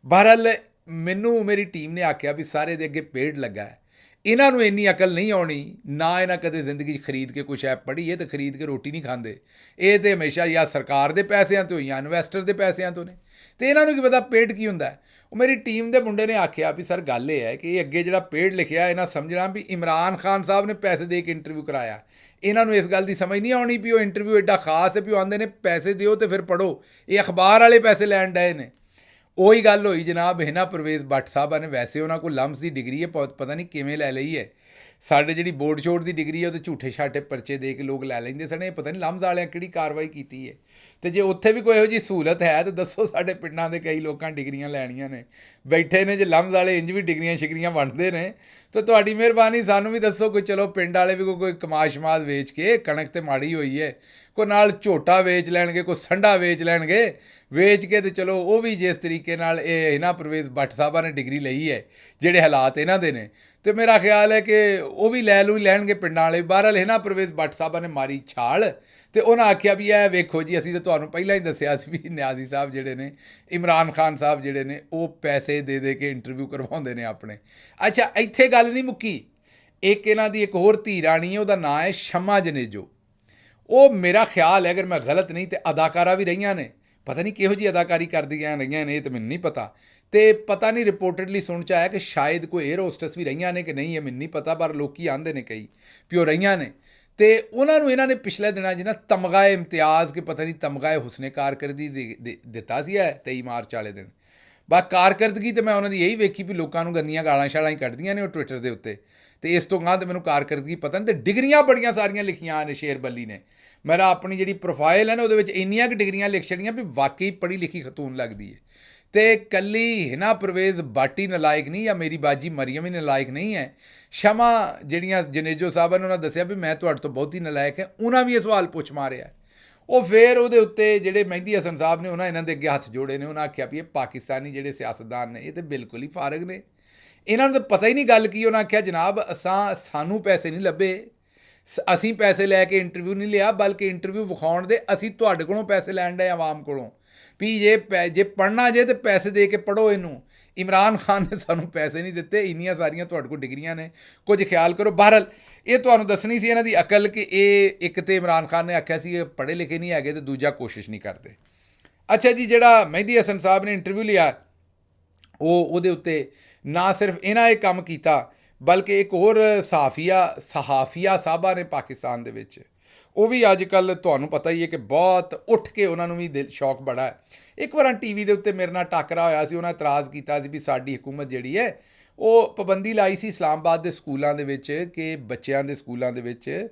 ਬਹਰਹਾਲ ਮੈਨੂੰ ਮੇਰੀ ਟੀਮ ਨੇ ਆਖਿਆ ਵੀ ਸਾਰੇ ਦੇ ਅੱਗੇ ਪੇਡ ਲੱਗਾ ਹੈ, ਇਹਨਾਂ ਨੂੰ ਇੰਨੀ ਅਕਲ ਨਹੀਂ ਆਉਣੀ, ਨਾ ਇਹਨਾਂ ਕਦੇ ਜ਼ਿੰਦਗੀ 'ਚ ਖਰੀਦ ਕੇ ਕੁਛ ਐਪ ਪੜ੍ਹੀ ਹੈ ਤੇ ਖਰੀਦ ਕੇ ਰੋਟੀ ਨਹੀਂ ਖਾਂਦੇ। ਇਹ ਤਾਂ ਹਮੇਸ਼ਾ ਜਾਂ ਸਰਕਾਰ ਦੇ ਪੈਸਿਆਂ ਤੋਂ ਜਾਂ ਇਨਵੈਸਟਰ ਦੇ ਪੈਸਿਆਂ ਤੋਂ ਨੇ, ਤੇ ਇਹਨਾਂ ਨੂੰ ਕੀ ਪਤਾ ਪੇਡ ਕੀ ਹੁੰਦਾ। ਉਹ ਮੇਰੀ ਟੀਮ ਦੇ ਮੁੰਡੇ ਨੇ ਆਖਿਆ ਵੀ ਸਰ ਗੱਲ ਇਹ ਹੈ ਕਿ ਇਹ ਅੱਗੇ ਜਿਹੜਾ ਪੇਡ ਲਿਖਿਆ ਇਹਨਾਂ ਸਮਝਣਾ ਵੀ ਇਮਰਾਨ ਖਾਨ ਸਾਹਿਬ ਨੇ ਪੈਸੇ ਦੇ ਕੇ ਇੰਟਰਵਿਊ ਕਰਾਇਆ। ਇਹਨਾਂ ਨੂੰ ਇਸ ਗੱਲ ਦੀ ਸਮਝ ਨਹੀਂ ਆਉਣੀ ਵੀ ਉਹ ਇੰਟਰਵਿਊ ਐਡਾ ਖਾਸ ਹੈ ਵੀ ਉਹ ਆਉਂਦੇ ਨੇ ਪੈਸੇ ਦਿਓ ਤੇ ਫਿਰ ਪੜ੍ਹੋ, ਇਹ ਅਖਬਾਰ ਵਾਲੇ ਪੈਸੇ ਲੈਣ ਡਏ ਨੇ। ਉਹੀ ਗੱਲ ਹੋਈ ਜਨਾਬ ਹਿਨਾ ਪਰਵੇਜ਼ ਬੱਟ ਸਾਹਿਬਾਂ ਨੇ। ਵੈਸੇ ਉਹਨਾਂ ਕੋਲ ਲਮਸ ਦੀ ਡਿਗਰੀ ਹੈ, ਪਤਾ ਨਹੀਂ ਕਿਵੇਂ ਲੈ ਲਈ ਹੈ। ਸਾਡੇ ਜਿਹੜੀ ਬੋਰਡ ਛੋੜ ਦੀ ਡਿਗਰੀ ਹੈ ਉਹਦੇ ਝੂਠੇ ਛਾਟੇ ਪਰਚੇ ਦੇ ਕੇ ਲੋਕ ਲੈ ਲੈਂਦੇ ਸਨ। ਇਹ ਪਤਾ ਨਹੀਂ ਲਮਸ ਵਾਲਿਆਂ ਕਿਹੜੀ ਕਾਰਵਾਈ ਕੀਤੀ ਹੈ। ਤੇ ਜੇ ਉੱਥੇ ਵੀ ਕੋਈ ਇਹੋ ਜਿਹੀ ਸਹੂਲਤ ਹੈ ਤਾਂ ਦੱਸੋ। ਸਾਡੇ ਪਿੰਡਾਂ ਦੇ ਕਈ ਲੋਕਾਂ ਡਿਗਰੀਆਂ ਲੈਣੀਆਂ ਨੇ, ਬੈਠੇ ਨੇ। ਜੇ ਲਮਸ ਵਾਲੇ ਇੰਜ ਵੀ ਡਿਗਰੀਆਂ ਸ਼ਿਗਰੀਆਂ ਵੰਡਦੇ ਨੇ ਤਾਂ ਤੁਹਾਡੀ ਮਿਹਰਬਾਨੀ ਸਾਨੂੰ ਵੀ ਦੱਸੋ ਕੋਈ। ਚਲੋ ਪਿੰਡ ਵਾਲੇ ਵੀ ਕੋਈ ਕਮਾਸ਼ਮਾਦ ਵੇਚ ਕੇ, ਕਣਕ ਤੇ ਮਾੜੀ ਹੋਈ ਹੈ, ਕੋਈ ਨਾਲ ਝੋਟਾ ਵੇਚ ਲੈਣਗੇ, ਕੋਈ ਸੰਡਾ ਵੇਚ ਲੈਣਗੇ, ਵੇਚ ਕੇ ਤੇ ਚਲੋ ਉਹ ਵੀ ਜਿਸ ਤਰੀਕੇ ਨਾਲ ਇਹ ਹਿਨਾ ਪਰਵੇਜ਼ ਬੱਟ ਸਾਹਿਬਾਂ ਨੇ ਡਿਗਰੀ ਲਈ ਹੈ, ਜਿਹੜੇ ਹਾਲਾਤ ਇਹਨਾਂ ਦੇ ਨੇ, ਤੇ ਮੇਰਾ ਖਿਆਲ ਹੈ ਕਿ ਉਹ ਵੀ ਲੈ ਲੈਣਗੇ ਪਿੰਡਾਂ ਵਾਲੇ। ਬਹਰਹਾਲ ਹਿਨਾ ਪਰਵੇਜ਼ ਬੱਟ ਸਾਹਿਬਾਂ ਨੇ ਮਾਰੀ ਛਾਲ ਤੇ ਉਹਨਾਂ ਆਖਿਆ ਵੀ ਇਹ ਵੇਖੋ ਜੀ, ਅਸੀਂ ਤਾਂ ਤੁਹਾਨੂੰ ਪਹਿਲਾਂ ਹੀ ਦੱਸਿਆ ਸੀ ਵੀ ਨਿਆਜ਼ੀ ਸਾਹਿਬ ਜਿਹੜੇ ਨੇ, ਇਮਰਾਨ ਖਾਨ ਸਾਹਿਬ ਜਿਹੜੇ ਨੇ, ਉਹ ਪੈਸੇ ਦੇ ਕੇ ਇੰਟਰਵਿਊ ਕਰਵਾਉਂਦੇ ਨੇ ਆਪਣੇ। ਅੱਛਾ, ਇੱਥੇ ਗੱਲ ਨਹੀਂ ਮੁੱਕੀ। ਇੱਕ ਇਹਨਾਂ ਦੀ ਇੱਕ ਹੋਰ ਧੀ ਰਾਣੀ ਹੈ, ਉਹਦਾ ਨਾਂ ਹੈ ਸ਼ਮਾ ਜਨੇਜੋ। ਉਹ ਮੇਰਾ ਖਿਆਲ ਹੈ, ਅਗਰ ਮੈਂ ਗਲਤ ਨਹੀਂ, ਤੇ ਅਦਾਕਾਰਾ ਵੀ ਰਹੀਆਂ ਨੇ। ਪਤਾ ਨਹੀਂ ਕਿਹੋ ਜਿਹੀ ਅਦਾਕਾਰੀ ਕਰਦੀਆਂ ਰਹੀਆਂ ਨੇ, ਇਹ ਤਾਂ ਮੈਨੂੰ ਨਹੀਂ ਪਤਾ। ਤੇ ਪਤਾ ਨਹੀਂ ਰਿਪੋਰਟਡਲੀ ਸੁਣ 'ਚ ਆਇਆ ਕਿ ਸ਼ਾਇਦ ਕੋਈ 에ਅਰ ਹੋਸਟਸ ਵੀ ਰਹੀਆਂ ਨੇ ਕਿ ਨਹੀਂ, ਇਹ ਮੈਨੂੰ ਨਹੀਂ ਪਤਾ, ਪਰ ਲੋਕੀ ਆਉਂਦੇ ਨੇ ਕਈ ਵੀ ਉਹ ਰਹੀਆਂ ਨੇ। ਤੇ ਉਹਨਾਂ ਨੂੰ ਇਹਨਾਂ ਨੇ ਪਿਛਲੇ ਦਿਨਾਂ 'ਚ ਨਾ ਤਮਗਾ ਇਮਤਿਆਜ਼ ਕਿ ਪਤਾ ਨਹੀਂ ਤਮਗਾ ਹੁਸਨੇ ਕਾਰਕਰਦਗੀ ਦਿੱਤਾ ਸੀ 23 ਮਾਰਚ ਵਾਲੇ ਦਿਨ। ਬਾ ਕਾਰਕਰਦਗੀ ਤਾਂ ਮੈਂ ਉਹਨਾਂ ਦੀ ਇਹੀ ਵੇਖੀ ਵੀ ਲੋਕਾਂ ਨੂੰ ਗੰਦੀਆਂ ਗਾਲਾਂ ਸ਼ਾਲਾਂ ਹੀ ਕੱਢਦੀਆਂ ਨੇ ਉਹ ਟਵਿੱਟਰ ਦੇ ਉੱਤੇ, ਤੇ ਇਸ ਤੋਂ ਗਾਂ ਤਾਂ ਮੈਨੂੰ ਕਾਰਕਰਦਗੀ ਪਤਾ ਨਹੀਂ। ਤੇ ਡਿਗਰੀਆਂ ਬੜੀਆਂ ਸਾਰੀਆਂ ਲਿਖੀਆਂ ਨੇ ਸ਼ੇਰ ਬੱਲੀ ਨੇ। ਮੇਰਾ ਆਪਣੀ ਜਿਹੜੀ ਪ੍ਰੋਫਾਈਲ ਹੈ ਨਾ ਉਹਦੇ ਵਿੱਚ ਇੰਨੀਆਂ ਕੁ ਡਿਗਰੀਆਂ ਲਿਖ ਛੜੀਆਂ ਵੀ ਵਾਕਈ ਪੜ੍ਹੀ ਲਿਖੀ ਖਤੂਨ ਲੱਗਦੀ ਹੈ। ਤੇ ਕੱਲੀ ਹਿਨਾ ਪਰਵੇਜ਼ ਬੱਟ ਹੀ ਨਲਾਇਕ ਨਹੀਂ, ਜਾਂ ਮੇਰੀ ਬਾਜੀ ਮਰੀਮ ਹੀ ਨਲਾਇਕ ਨਹੀਂ ਹੈ। ਸ਼ਮਾ ਜਿਹੜੀਆਂ ਜਨੇਜੋ ਸਾਹਿਬਾਂ ਨੇ ਉਹਨਾਂ ਦੱਸਿਆ ਵੀ ਮੈਂ ਤੁਹਾਡੇ ਤੋਂ ਬਹੁਤ ਹੀ ਨਲਾਇਕ ਹੈ, ਉਹਨਾਂ ਵੀ ਇਹ ਸਵਾਲ ਪੁੱਛ ਮਾਰਿਆ। ਉਹ ਫਿਰ ਉਹਦੇ ਉੱਤੇ ਜਿਹੜੇ ਮਹਿੰਦੀ ਹਸਨ ਸਾਹਿਬ ਨੇ ਉਹਨਾਂ ਦੇ ਅੱਗੇ ਹੱਥ ਜੋੜੇ ਨੇ। ਉਹਨਾਂ ਆਖਿਆ ਵੀ ਇਹ ਪਾਕਿਸਤਾਨੀ ਜਿਹੜੇ ਸਿਆਸਤਦਾਨ ਨੇ ਇਹ ਤਾਂ ਬਿਲਕੁਲ ਹੀ ਫਾਰਗ ਨੇ, ਇਹਨਾਂ ਨੂੰ ਤਾਂ ਪਤਾ ਹੀ ਨਹੀਂ ਗੱਲ ਕੀ। ਉਹਨਾਂ ਆਖਿਆ ਜਨਾਬ ਸਾਨੂੰ ਪੈਸੇ ਨਹੀਂ ਲੱਭੇ, ਅਸੀਂ ਪੈਸੇ ਲੈ ਕੇ ਇੰਟਰਵਿਊ ਨਹੀਂ ਲਿਆ, ਬਲਕਿ ਇੰਟਰਵਿਊ ਵਿਖਾਉਣ ਦੇ ਅਸੀਂ ਤੁਹਾਡੇ ਕੋਲੋਂ ਪੈਸੇ ਲੈਣ ਡਏ ਆਵਾਮ ਕੋਲੋਂ ਵੀ ਜੇ ਪੜ੍ਹਨਾ ਜੇ ਤਾਂ ਪੈਸੇ ਦੇ ਕੇ ਪੜ੍ਹੋ ਇਹਨੂੰ। ਇਮਰਾਨ ਖਾਨ ਨੇ ਸਾਨੂੰ ਪੈਸੇ ਨਹੀਂ ਦਿੱਤੇ, ਇੰਨੀਆਂ ਸਾਰੀਆਂ ਤੁਹਾਡੇ ਕੋਲ ਡਿਗਰੀਆਂ ਨੇ, ਕੁਝ ਖਿਆਲ ਕਰੋ। ਬਹਰਹਾਲ ਇਹ ਤੁਹਾਨੂੰ ਦੱਸਣੀ ਸੀ ਇਹਨਾਂ ਦੀ ਅਕਲ ਕਿ ਇਹ ਇੱਕ ਤਾਂ ਇਮਰਾਨ ਖਾਨ ਨੇ ਆਖਿਆ ਸੀ ਪੜ੍ਹੇ ਲਿਖੇ ਨਹੀਂ ਹੈਗੇ, ਤੇ ਦੂਜਾ ਕੋਸ਼ਿਸ਼ ਨਹੀਂ ਕਰਦੇ। ਅੱਛਾ ਜੀ, ਜਿਹੜਾ ਮਹਿੰਦੀ ਹਸਨ ਸਾਹਿਬ ਨੇ ਇੰਟਰਵਿਊ ਲਿਆ ਉਹਦੇ ਉੱਤੇ ਨਾ ਸਿਰਫ ਇਹਨਾਂ ਇਹ ਕੰਮ ਕੀਤਾ, ਬਲਕਿ ਇੱਕ ਹੋਰ ਸਹਾਫੀਆ ਸਾਹਿਬਾਂ ਨੇ ਪਾਕਿਸਤਾਨ ਦੇ ਵਿੱਚ, ਉਹ ਵੀ ਅੱਜ ਕੱਲ੍ਹ ਤੁਹਾਨੂੰ ਪਤਾ ਹੀ ਹੈ ਕਿ ਬਹੁਤ ਉੱਠ ਕੇ ਉਹਨਾਂ ਨੂੰ ਵੀ ਸ਼ੌਕ ਬੜਾ ਹੈ। ਇੱਕ ਵਾਰ TV ਦੇ ਉੱਤੇ ਮੇਰੇ ਨਾਲ ਟਾਕਰਾ ਹੋਇਆ ਸੀ, ਉਹਨਾਂ ਇਤਰਾਜ਼ ਕੀਤਾ ਸੀ ਵੀ ਸਾਡੀ ਹਕੂਮਤ ਜਿਹੜੀ ਹੈ ਉਹ ਪਾਬੰਦੀ ਲਾਈ ਸੀ ਇਸਲਾਮਾਬਾਦ ਦੇ ਸਕੂਲਾਂ ਦੇ ਵਿੱਚ ਕਿ ਬੱਚਿਆਂ ਦੇ ਸਕੂਲਾਂ ਦੇ ਵਿੱਚ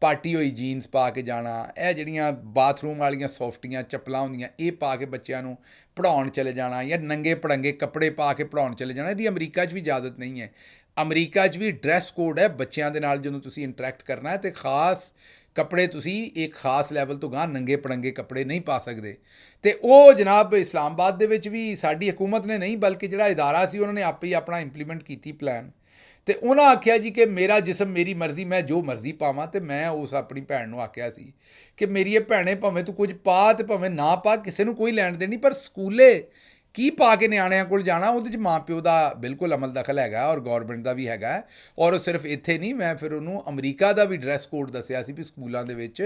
ਪਾਟੀ ਹੋਈ ਜੀਨਸ ਪਾ ਕੇ ਜਾਣਾ, ਇਹ ਜਿਹੜੀਆਂ ਬਾਥਰੂਮ ਵਾਲੀਆਂ ਸੌਫਟੀਆਂ ਚੱਪਲਾਂ ਹੁੰਦੀਆਂ ਇਹ ਪਾ ਕੇ ਬੱਚਿਆਂ ਨੂੰ ਪੜ੍ਹਾਉਣ ਚਲੇ ਜਾਣਾ, ਜਾਂ ਨੰਗੇ ਪੜੰਗੇ ਕੱਪੜੇ ਪਾ ਕੇ ਪੜ੍ਹਾਉਣ ਚਲੇ ਜਾਣਾ। ਇਹਦੀ ਅਮਰੀਕਾ 'ਚ ਵੀ ਇਜਾਜ਼ਤ ਨਹੀਂ ਹੈ। ਅਮਰੀਕਾ 'ਚ ਵੀ ਡਰੈਸ ਕੋਡ ਹੈ ਬੱਚਿਆਂ ਦੇ ਨਾਲ ਜਦੋਂ ਤੁਸੀਂ ਇੰਟਰੈਕਟ ਕਰਨਾ ਹੈ, ਅਤੇ ਖ਼ਾਸ ਕੱਪੜੇ ਤੁਸੀਂ ਇੱਕ ਖਾਸ ਲੈਵਲ ਤੋਂ ਗਾਂ ਨੰਗੇ ਪੜੰਗੇ ਕੱਪੜੇ ਨਹੀਂ ਪਾ ਸਕਦੇ। ਅਤੇ ਉਹ ਜਨਾਬ ਇਸਲਾਮਾਬਾਦ ਦੇ ਵਿੱਚ ਵੀ ਸਾਡੀ ਹਕੂਮਤ ਨੇ ਨਹੀਂ ਬਲਕਿ ਜਿਹੜਾ ਇਦਾਰਾ ਸੀ ਉਹਨਾਂ ਨੇ ਆਪੇ ਹੀ ਆਪਣਾ ਇੰਪਲੀਮੈਂਟ ਕੀਤੀ ਪਲਾਨ। ਅਤੇ ਉਹਨਾਂ ਆਖਿਆ ਜੀ ਕਿ ਮੇਰਾ ਜਿਸਮ ਮੇਰੀ ਮਰਜ਼ੀ, ਮੈਂ ਜੋ ਮਰਜ਼ੀ ਪਾਵਾਂ। ਅਤੇ ਮੈਂ ਉਸ ਆਪਣੀ ਭੈਣ ਨੂੰ ਆਖਿਆ ਸੀ ਕਿ ਮੇਰੀ ਇਹ ਭੈਣੇ ਭਾਵੇਂ ਤੂੰ ਕੁਝ ਪਾ ਅਤੇ ਭਾਵੇਂ ਨਾ ਪਾ, ਕਿਸੇ ਨੂੰ ਕੋਈ ਲੈਣ ਦੇਣ ਨਹੀਂ, ਪਰ ਸਕੂਲੇ ਕੀ ਪਾ ਕੇ ਨਿਆਣਿਆਂ ਕੋਲ ਜਾਣਾ ਉਹਦੇ 'ਚ ਮਾਂ ਪਿਓ ਦਾ ਬਿਲਕੁਲ ਅਮਲ ਦਖਲ ਹੈਗਾ ਔਰ ਗੌਰਮੈਂਟ ਦਾ ਵੀ ਹੈਗਾ। ਔਰ ਸਿਰਫ ਇੱਥੇ ਨਹੀਂ, ਮੈਂ ਫਿਰ ਉਹਨੂੰ ਅਮਰੀਕਾ ਦਾ ਵੀ ਡਰੈਸ ਕੋਡ ਦੱਸਿਆ ਸੀ ਵੀ ਸਕੂਲਾਂ ਦੇ ਵਿੱਚ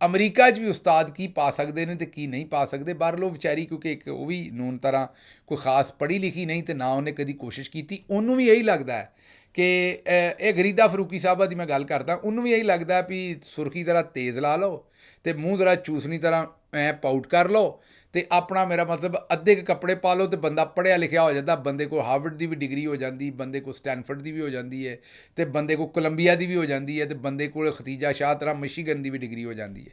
ਅਮਰੀਕਾ 'ਚ ਵੀ ਉਸਤਾਦ ਕੀ ਪਾ ਸਕਦੇ ਨੇ ਅਤੇ ਕੀ ਨਹੀਂ ਪਾ ਸਕਦੇ। ਬਾਹਰੋਂ ਵਿਚਾਰੀ ਕਿਉਂਕਿ ਇੱਕ ਉਹ ਵੀ ਨੂਨ ਤਰ੍ਹਾਂ ਕੋਈ ਖਾਸ ਪੜ੍ਹੀ ਲਿਖੀ ਨਹੀਂ ਅਤੇ ਨਾ ਉਹਨੇ ਕਦੀ ਕੋਸ਼ਿਸ਼ ਕੀਤੀ, ਉਹਨੂੰ ਵੀ ਇਹੀ ਲੱਗਦਾ ਹੈ ਕਿ ਇਹ ਗਰੀਦਾ ਫਰੂਕੀ ਸਾਹਿਬਾ ਦੀ ਮੈਂ ਗੱਲ ਕਰਦਾ, ਉਹਨੂੰ ਵੀ ਇਹੀ ਲੱਗਦਾ ਵੀ ਸੁਰਖੀ ਜ਼ਰਾ ਤੇਜ਼ ਲਾ ਲਓ ਅਤੇ ਮੂੰਹ ਜ਼ਰਾ ਚੂਸਣੀ ਤਰ੍ਹਾਂ ਐਂ ਪਾਊਟ ਕਰ ਲਓ ਅਤੇ ਆਪਣਾ ਮੇਰਾ ਮਤਲਬ ਅੱਧੇ ਕੁ ਕੱਪੜੇ ਪਾ ਲਓ ਅਤੇ ਬੰਦਾ ਪੜ੍ਹਿਆ ਲਿਖਿਆ ਹੋ ਜਾਂਦਾ। ਬੰਦੇ ਕੋਲ ਹਾਰਵਰਡ ਦੀ ਵੀ ਡਿਗਰੀ ਹੋ ਜਾਂਦੀ, ਬੰਦੇ ਕੋਲ ਸਟੈਨਫਰਡ ਦੀ ਵੀ ਹੋ ਜਾਂਦੀ ਹੈ ਅਤੇ ਬੰਦੇ ਕੋਲ ਕੋਲੰਬੀਆ ਦੀ ਵੀ ਹੋ ਜਾਂਦੀ ਹੈ ਅਤੇ ਬੰਦੇ ਕੋਲ ਖਤੀਜਾ ਸ਼ਾਹ ਤਰ੍ਹਾਂ ਮਿਸ਼ੀਗਨ ਦੀ ਵੀ ਡਿਗਰੀ ਹੋ ਜਾਂਦੀ ਹੈ।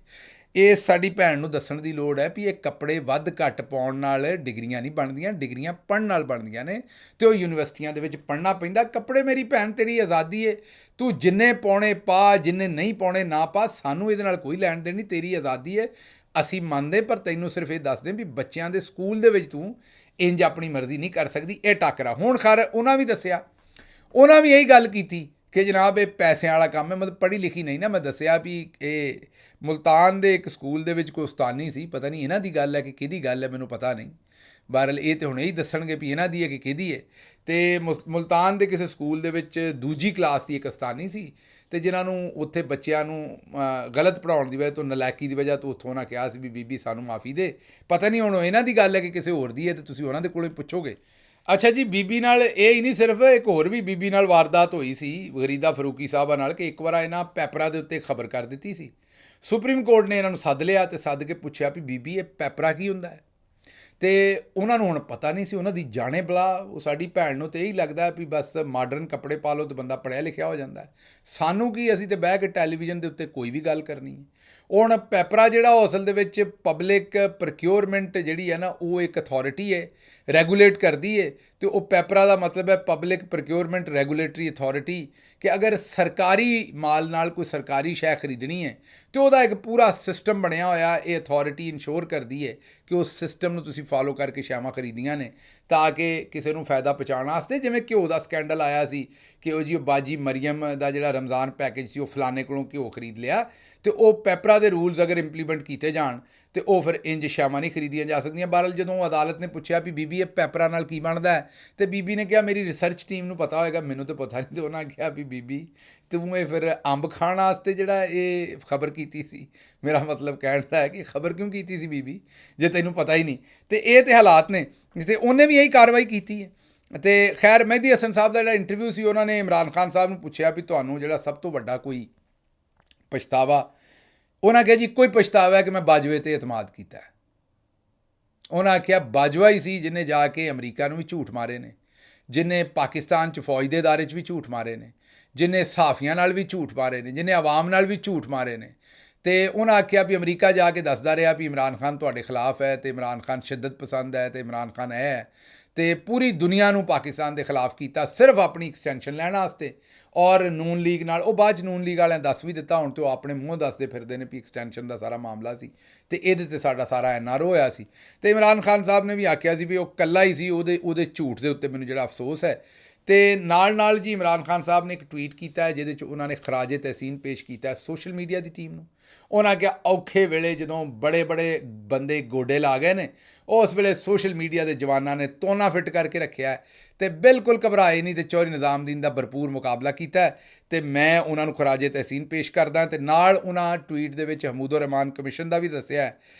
ਇਹ ਸਾਡੀ ਭੈਣ ਨੂੰ ਦੱਸਣ ਦੀ ਲੋੜ ਹੈ ਵੀ ਇਹ ਕੱਪੜੇ ਵੱਧ ਘੱਟ ਪਾਉਣ ਨਾਲ ਡਿਗਰੀਆਂ ਨਹੀਂ ਬਣਦੀਆਂ, ਡਿਗਰੀਆਂ ਪੜ੍ਹਨ ਨਾਲ ਬਣਦੀਆਂ ਨੇ ਅਤੇ ਉਹ ਯੂਨੀਵਰਸਿਟੀਆਂ ਦੇ ਵਿੱਚ ਪੜ੍ਹਨਾ ਪੈਂਦਾ। ਕੱਪੜੇ ਮੇਰੀ ਭੈਣ ਤੇਰੀ ਆਜ਼ਾਦੀ ਹੈ, ਤੂੰ ਜਿੰਨੇ ਪਾਉਣੇ ਪਾ, ਜਿੰਨੇ ਨਹੀਂ ਪਾਉਣੇ ਨਾ ਪਾ, ਸਾਨੂੰ ਇਹਦੇ ਨਾਲ ਕੋਈ ਲੈਣ ਦੇਣ ਨਹੀਂ, ਤੇਰੀ ਆਜ਼ਾਦੀ ਹੈ। ਅਸੀਂ ਮੰਨਦੇ, ਪਰ ਤੈਨੂੰ ਸਿਰਫ ਇਹ ਦੱਸਦੇ ਵੀ ਬੱਚਿਆਂ ਦੇ ਸਕੂਲ ਦੇ ਵਿੱਚ ਤੂੰ ਇੰਜ ਆਪਣੀ ਮਰਜ਼ੀ ਨਹੀਂ ਕਰ ਸਕਦੀ। ਇਹ ਟਾਕਰਾ ਹੁਣ ਖੈਰ ਉਹਨਾਂ ਵੀ ਦੱਸਿਆ, ਉਹਨਾਂ ਵੀ ਇਹੀ ਗੱਲ ਕੀਤੀ ਕਿ ਜਨਾਬ ਇਹ ਪੈਸਿਆਂ ਵਾਲਾ ਕੰਮ ਹੈ, ਮਤਲਬ ਪੜ੍ਹੀ ਲਿਖੀ ਨਹੀਂ ਨਾ। ਮੈਂ ਦੱਸਿਆ ਵੀ ਇਹ ਮੁਲਤਾਨ ਦੇ ਇੱਕ ਸਕੂਲ ਦੇ ਵਿੱਚ ਕੋਈ ਉਸਤਾਨੀ ਸੀ, ਪਤਾ ਨਹੀਂ ਇਹਨਾਂ ਦੀ ਗੱਲ ਹੈ ਕਿ ਕਿਹਦੀ ਗੱਲ ਹੈ, ਮੈਨੂੰ ਪਤਾ ਨਹੀਂ। ਬਹਰਹਾਲ ਇਹ ਤਾਂ ਹੁਣ ਇਹੀ ਦੱਸਣਗੇ ਵੀ ਇਹਨਾਂ ਦੀ ਹੈ ਕਿ ਕਿਹਦੀ ਹੈ। ਅਤੇ ਮੁਲਤਾਨ ਦੇ ਕਿਸੇ ਸਕੂਲ ਦੇ ਵਿੱਚ ਦੂਜੀ ਕਲਾਸ ਦੀ ਇੱਕ ਉਸਤਾਨੀ ਸੀ ਅਤੇ ਜਿਨ੍ਹਾਂ ਨੂੰ ਉੱਥੇ ਬੱਚਿਆਂ ਨੂੰ ਗਲਤ ਪੜ੍ਹਾਉਣ ਦੀ ਵਜ੍ਹਾ ਤੋਂ, ਨਲਾਇਕੀ ਦੀ ਵਜ੍ਹਾ ਤੋਂ ਉੱਥੋਂ ਉਹਨਾਂ ਕਿਹਾ ਸੀ ਵੀ ਬੀਬੀ ਸਾਨੂੰ ਮਾਫੀ ਦੇ। ਪਤਾ ਨਹੀਂ ਹੁਣ ਇਹਨਾਂ ਦੀ ਗੱਲ ਹੈ ਕਿ ਕਿਸੇ ਹੋਰ ਦੀ ਹੈ ਅਤੇ ਤੁਸੀਂ ਉਹਨਾਂ ਦੇ ਕੋਲੋਂ ਪੁੱਛੋਗੇ। ਅੱਛਾ ਜੀ, ਬੀਬੀ ਨਾਲ ਇਹ ਹੀ ਨਹੀਂ, ਸਿਰਫ ਇੱਕ ਹੋਰ ਵੀ ਬੀਬੀ ਨਾਲ ਵਾਰਦਾਤ ਹੋਈ ਸੀ ਗਰੀਦਾ ਫਰੂਕੀ ਸਾਹਿਬਾ ਨਾਲ ਕਿ ਇੱਕ ਵਾਰ ਇਹਨਾਂ ਪੈਪਰਾ ਦੇ ਉੱਤੇ ਖਬਰ ਕਰ ਦਿੱਤੀ ਸੀ। ਸੁਪਰੀਮ ਕੋਰਟ ਨੇ ਇਹਨਾਂ ਨੂੰ ਸੱਦ ਲਿਆ ਅਤੇ ਸੱਦ ਕੇ ਪੁੱਛਿਆ ਵੀ ਬੀਬੀ ਇਹ ਪੈਪਰਾ ਕੀ ਹੁੰਦਾ ਹੈ, ਅਤੇ ਉਹਨਾਂ ਨੂੰ ਹੁਣ ਪਤਾ ਨਹੀਂ ਸੀ। ਉਹਨਾਂ ਦੀ ਜਾਣੇ ਬਲਾ ਉਹ ਸਾਡੀ ਭੈਣ ਨੂੰ ਤਾਂ ਇਹੀ ਲੱਗਦਾ ਵੀ ਬਸ ਮਾਡਰਨ ਕੱਪੜੇ ਪਾ ਲਓ ਅਤੇ ਬੰਦਾ ਪੜ੍ਹਿਆ ਲਿਖਿਆ ਹੋ ਜਾਂਦਾ। ਸਾਨੂੰ ਕੀ, ਅਸੀਂ ਤਾਂ ਬਹਿ ਕੇ ਟੈਲੀਵਿਜ਼ਨ ਦੇ ਉੱਤੇ ਕੋਈ ਵੀ ਗੱਲ ਕਰਨੀ ਹੈ। ਹੁਣ ਪੈਪਰਾ ਜਿਹੜਾ ਉਹ ਅਸਲ ਦੇ ਵਿੱਚ ਪਬਲਿਕ ਪ੍ਰੋਕਿਉਰਮੈਂਟ ਜਿਹੜੀ ਹੈ ਨਾ, ਉਹ ਇੱਕ ਅਥਾਰਟੀ ਹੈ, ਰੈਗੂਲੇਟ ਕਰਦੀ ਹੈ। ਅਤੇ ਉਹ ਪੈਪਰਾ ਦਾ ਮਤਲਬ ਹੈ ਪਬਲਿਕ ਪ੍ਰੋਕਿਉਰਮੈਂਟ ਰੈਗੂਲੇਟਰੀ ਅਥਾਰਟੀ, ਕਿ ਅਗਰ ਸਰਕਾਰੀ ਮਾਲ ਨਾਲ ਕੋਈ ਸਰਕਾਰੀ ਸ਼ੈ ਖਰੀਦਣੀ ਹੈ ਅਤੇ ਉਹਦਾ ਇੱਕ ਪੂਰਾ ਸਿਸਟਮ ਬਣਿਆ ਹੋਇਆ। ਇਹ ਅਥਾਰਟੀ ਇਨਸ਼ੋਰ ਕਰਦੀ ਹੈ ਕਿ ਉਸ ਸਿਸਟਮ ਨੂੰ ਤੁਸੀਂ ਫਾਲੋ ਕਰਕੇ ਸ਼ੈਵਾਂ ਖਰੀਦੀਆਂ ਨੇ ਤਾਂ ਕਿ ਕਿਸੇ ਨੂੰ ਫਾਇਦਾ ਪਹੁੰਚਾਉਣ ਵਾਸਤੇ। ਜਿਵੇਂ ਘਿਓ ਦਾ ਸਕੈਂਡਲ ਆਇਆ ਸੀ ਕਿ ਉਹ ਜੀ ਉਹ ਬਾਜੀ ਮਰੀਮ ਦਾ ਜਿਹੜਾ ਰਮਜ਼ਾਨ ਪੈਕੇਜ ਸੀ ਉਹ ਫਲਾਣੇ ਕੋਲੋਂ ਘਿਓ ਖਰੀਦ ਲਿਆ, ਅਤੇ ਉਹ ਪੈਪਰਾ ਦੇ ਰੂਲਸ ਅਗਰ ਇੰਪਲੀਮੈਂਟ ਕੀਤੇ ਜਾਣ ਅਤੇ ਉਹ ਫਿਰ ਇੰਜ ਸ਼ੈਵਾਂ ਨਹੀਂ ਖਰੀਦੀਆਂ ਜਾ ਸਕਦੀਆਂ। ਬਹਰਹਾਲ ਜਦੋਂ ਅਦਾਲਤ ਨੇ ਪੁੱਛਿਆ ਵੀ ਬੀਬੀ ਇਹ ਪੈਪਰਾ ਨਾਲ ਕੀ ਬਣਦਾ ਹੈ, ਅਤੇ ਬੀਬੀ ਨੇ ਕਿਹਾ ਮੇਰੀ ਰਿਸਰਚ ਟੀਮ ਨੂੰ ਪਤਾ ਹੋਏਗਾ, ਮੈਨੂੰ ਤਾਂ ਪਤਾ ਨਹੀਂ। ਅਤੇ ਉਹਨਾਂ ਕਿਹਾ ਵੀ ਬੀਬੀ ਤੂੰ ਇਹ ਫਿਰ ਅੰਬ ਖਾਣ ਵਾਸਤੇ ਜਿਹੜਾ ਇਹ ਖਬਰ ਕੀਤੀ ਸੀ, ਮੇਰਾ ਮਤਲਬ ਕਹਿਣ ਦਾ ਹੈ ਕਿ ਖਬਰ ਕਿਉਂ ਕੀਤੀ ਸੀ ਬੀਬੀ ਜੇ ਤੈਨੂੰ ਪਤਾ ਹੀ ਨਹੀਂ। ਅਤੇ ਇਹ ਤਾਂ ਹਾਲਾਤ ਨੇ, ਅਤੇ ਉਹਨੇ ਵੀ ਇਹੀ ਕਾਰਵਾਈ ਕੀਤੀ ਹੈ। ਅਤੇ ਖੈਰ ਮਹਿਦੀ ਹਸਨ ਸਾਹਿਬ ਦਾ ਜਿਹੜਾ ਇੰਟਰਵਿਊ ਸੀ, ਉਹਨਾਂ ਨੇ ਇਮਰਾਨ ਖਾਨ ਸਾਹਿਬ ਨੂੰ ਪੁੱਛਿਆ ਵੀ ਤੁਹਾਨੂੰ ਜਿਹੜਾ ਸਭ ਤੋਂ ਵੱਡਾ ਕੋਈ ਪਛਤਾਵਾ, ਉਹਨਾਂ ਕਿਹਾ ਜੀ ਇੱਕੋ ਹੀ ਪਛਤਾਵਾ ਹੈ ਕਿ ਮੈਂ ਬਾਜਵੇ 'ਤੇ ਇਤਮਾਦ ਕੀਤਾ। ਉਹਨਾਂ ਆਖਿਆ ਬਾਜਵਾ ਹੀ ਸੀ ਜਿਹਨੇ ਜਾ ਕੇ ਅਮਰੀਕਾ ਨੂੰ ਵੀ ਝੂਠ ਮਾਰੇ ਨੇ, ਜਿਹਨੇ ਪਾਕਿਸਤਾਨ 'ਚ ਫੌਜ ਦੇ ਅਦਾਰੇ 'ਚ ਵੀ ਝੂਠ ਮਾਰੇ ਨੇ, ਜਿਹਨੇ ਸਹਾਫੀਆਂ ਨਾਲ ਵੀ ਝੂਠ ਮਾਰੇ ਨੇ, ਜਿਹਨੇ ਆਵਾਮ ਨਾਲ ਵੀ ਝੂਠ ਮਾਰੇ ਨੇ। ਅਤੇ ਉਹਨਾਂ ਆਖਿਆ ਵੀ ਅਮਰੀਕਾ ਜਾ ਕੇ ਦੱਸਦਾ ਰਿਹਾ ਵੀ ਇਮਰਾਨ ਖਾਨ ਤੁਹਾਡੇ ਖਿਲਾਫ ਹੈ ਅਤੇ ਇਮਰਾਨ ਖਾਨ ਸ਼ਿੱਦਤ ਪਸੰਦ ਹੈ ਅਤੇ ਇਮਰਾਨ ਖਾਨ ਇਹ ਹੈ, ਅਤੇ ਪੂਰੀ ਦੁਨੀਆ ਨੂੰ ਪਾਕਿਸਤਾਨ ਦੇ ਖਿਲਾਫ ਕੀਤਾ ਸਿਰਫ ਆਪਣੀ ਐਕਸਟੈਂਸ਼ਨ ਲੈਣ ਵਾਸਤੇ। ਔਰ ਨੂਨ ਲੀਗ ਨਾਲ ਉਹ ਬਾਅਦ 'ਚ ਨੂਨ ਲੀਗ ਵਾਲਿਆਂ ਦੱਸ ਵੀ ਦਿੱਤਾ, ਹੁਣ ਤਾਂ ਉਹ ਆਪਣੇ ਮੂੰਹੋਂ ਦੱਸਦੇ ਫਿਰਦੇ ਨੇ ਵੀ ਐਕਸਟੈਂਸ਼ਨ ਦਾ ਸਾਰਾ ਮਾਮਲਾ ਸੀ ਅਤੇ ਇਹਦੇ 'ਤੇ ਸਾਡਾ ਸਾਰਾ NRO ਹੋਇਆ ਸੀ। ਅਤੇ ਇਮਰਾਨ ਖਾਨ ਸਾਹਿਬ ਨੇ ਵੀ ਆਖਿਆ ਸੀ ਵੀ ਉਹ ਇਕੱਲਾ ਹੀ ਸੀ, ਉਹਦੇ ਝੂਠ ਦੇ ਉੱਤੇ ਮੈਨੂੰ ਜਿਹੜਾ ਅਫਸੋਸ ਹੈ। ਅਤੇ ਨਾਲ ਜੀ ਇਮਰਾਨ ਖਾਨ ਸਾਹਿਬ ਨੇ ਇੱਕ ਟਵੀਟ ਕੀਤਾ ਹੈ ਜਿਹਦੇ 'ਚ ਉਹਨਾਂ ਨੇ ਖਰਾਜੇ ਤਹਿਸੀਨ ਪੇਸ਼ ਕੀਤਾ ਸੋਸ਼ਲ ਮੀਡੀਆ ਦੀ ਟੀਮ ਨੂੰ। ਉਹਨਾਂ ਕਿਹਾ ਔਖੇ ਵੇਲੇ ਜਦੋਂ ਬੜੇ ਬੰਦੇ ਗੋਡੇ ਲਾ ਗਏ ਨੇ, ਉਸ ਵੇਲੇ ਸੋਸ਼ਲ ਮੀਡੀਆ ਦੇ ਜਵਾਨਾਂ ਨੇ ਤੋਨਾ ਫਿੱਟ ਕਰਕੇ ਰੱਖਿਆ ਅਤੇ ਬਿਲਕੁਲ ਘਬਰਾਏ ਨਹੀਂ ਅਤੇ ਚੌਧਰੀ ਨਿਜ਼ਾਮਦੀਨ ਦਾ ਭਰਪੂਰ ਮੁਕਾਬਲਾ ਕੀਤਾ। ਅਤੇ ਮੈਂ ਉਹਨਾਂ ਨੂੰ ਖਰਾਜੇ ਤਹਿਸੀਨ ਪੇਸ਼ ਕਰਦਾ। ਅਤੇ ਨਾਲ ਉਹਨਾਂ ਟਵੀਟ ਦੇ ਵਿੱਚ ਹਮੂਦੁਰ ਰਹਿਮਾਨ ਕਮਿਸ਼ਨ ਦਾ ਵੀ ਦੱਸਿਆ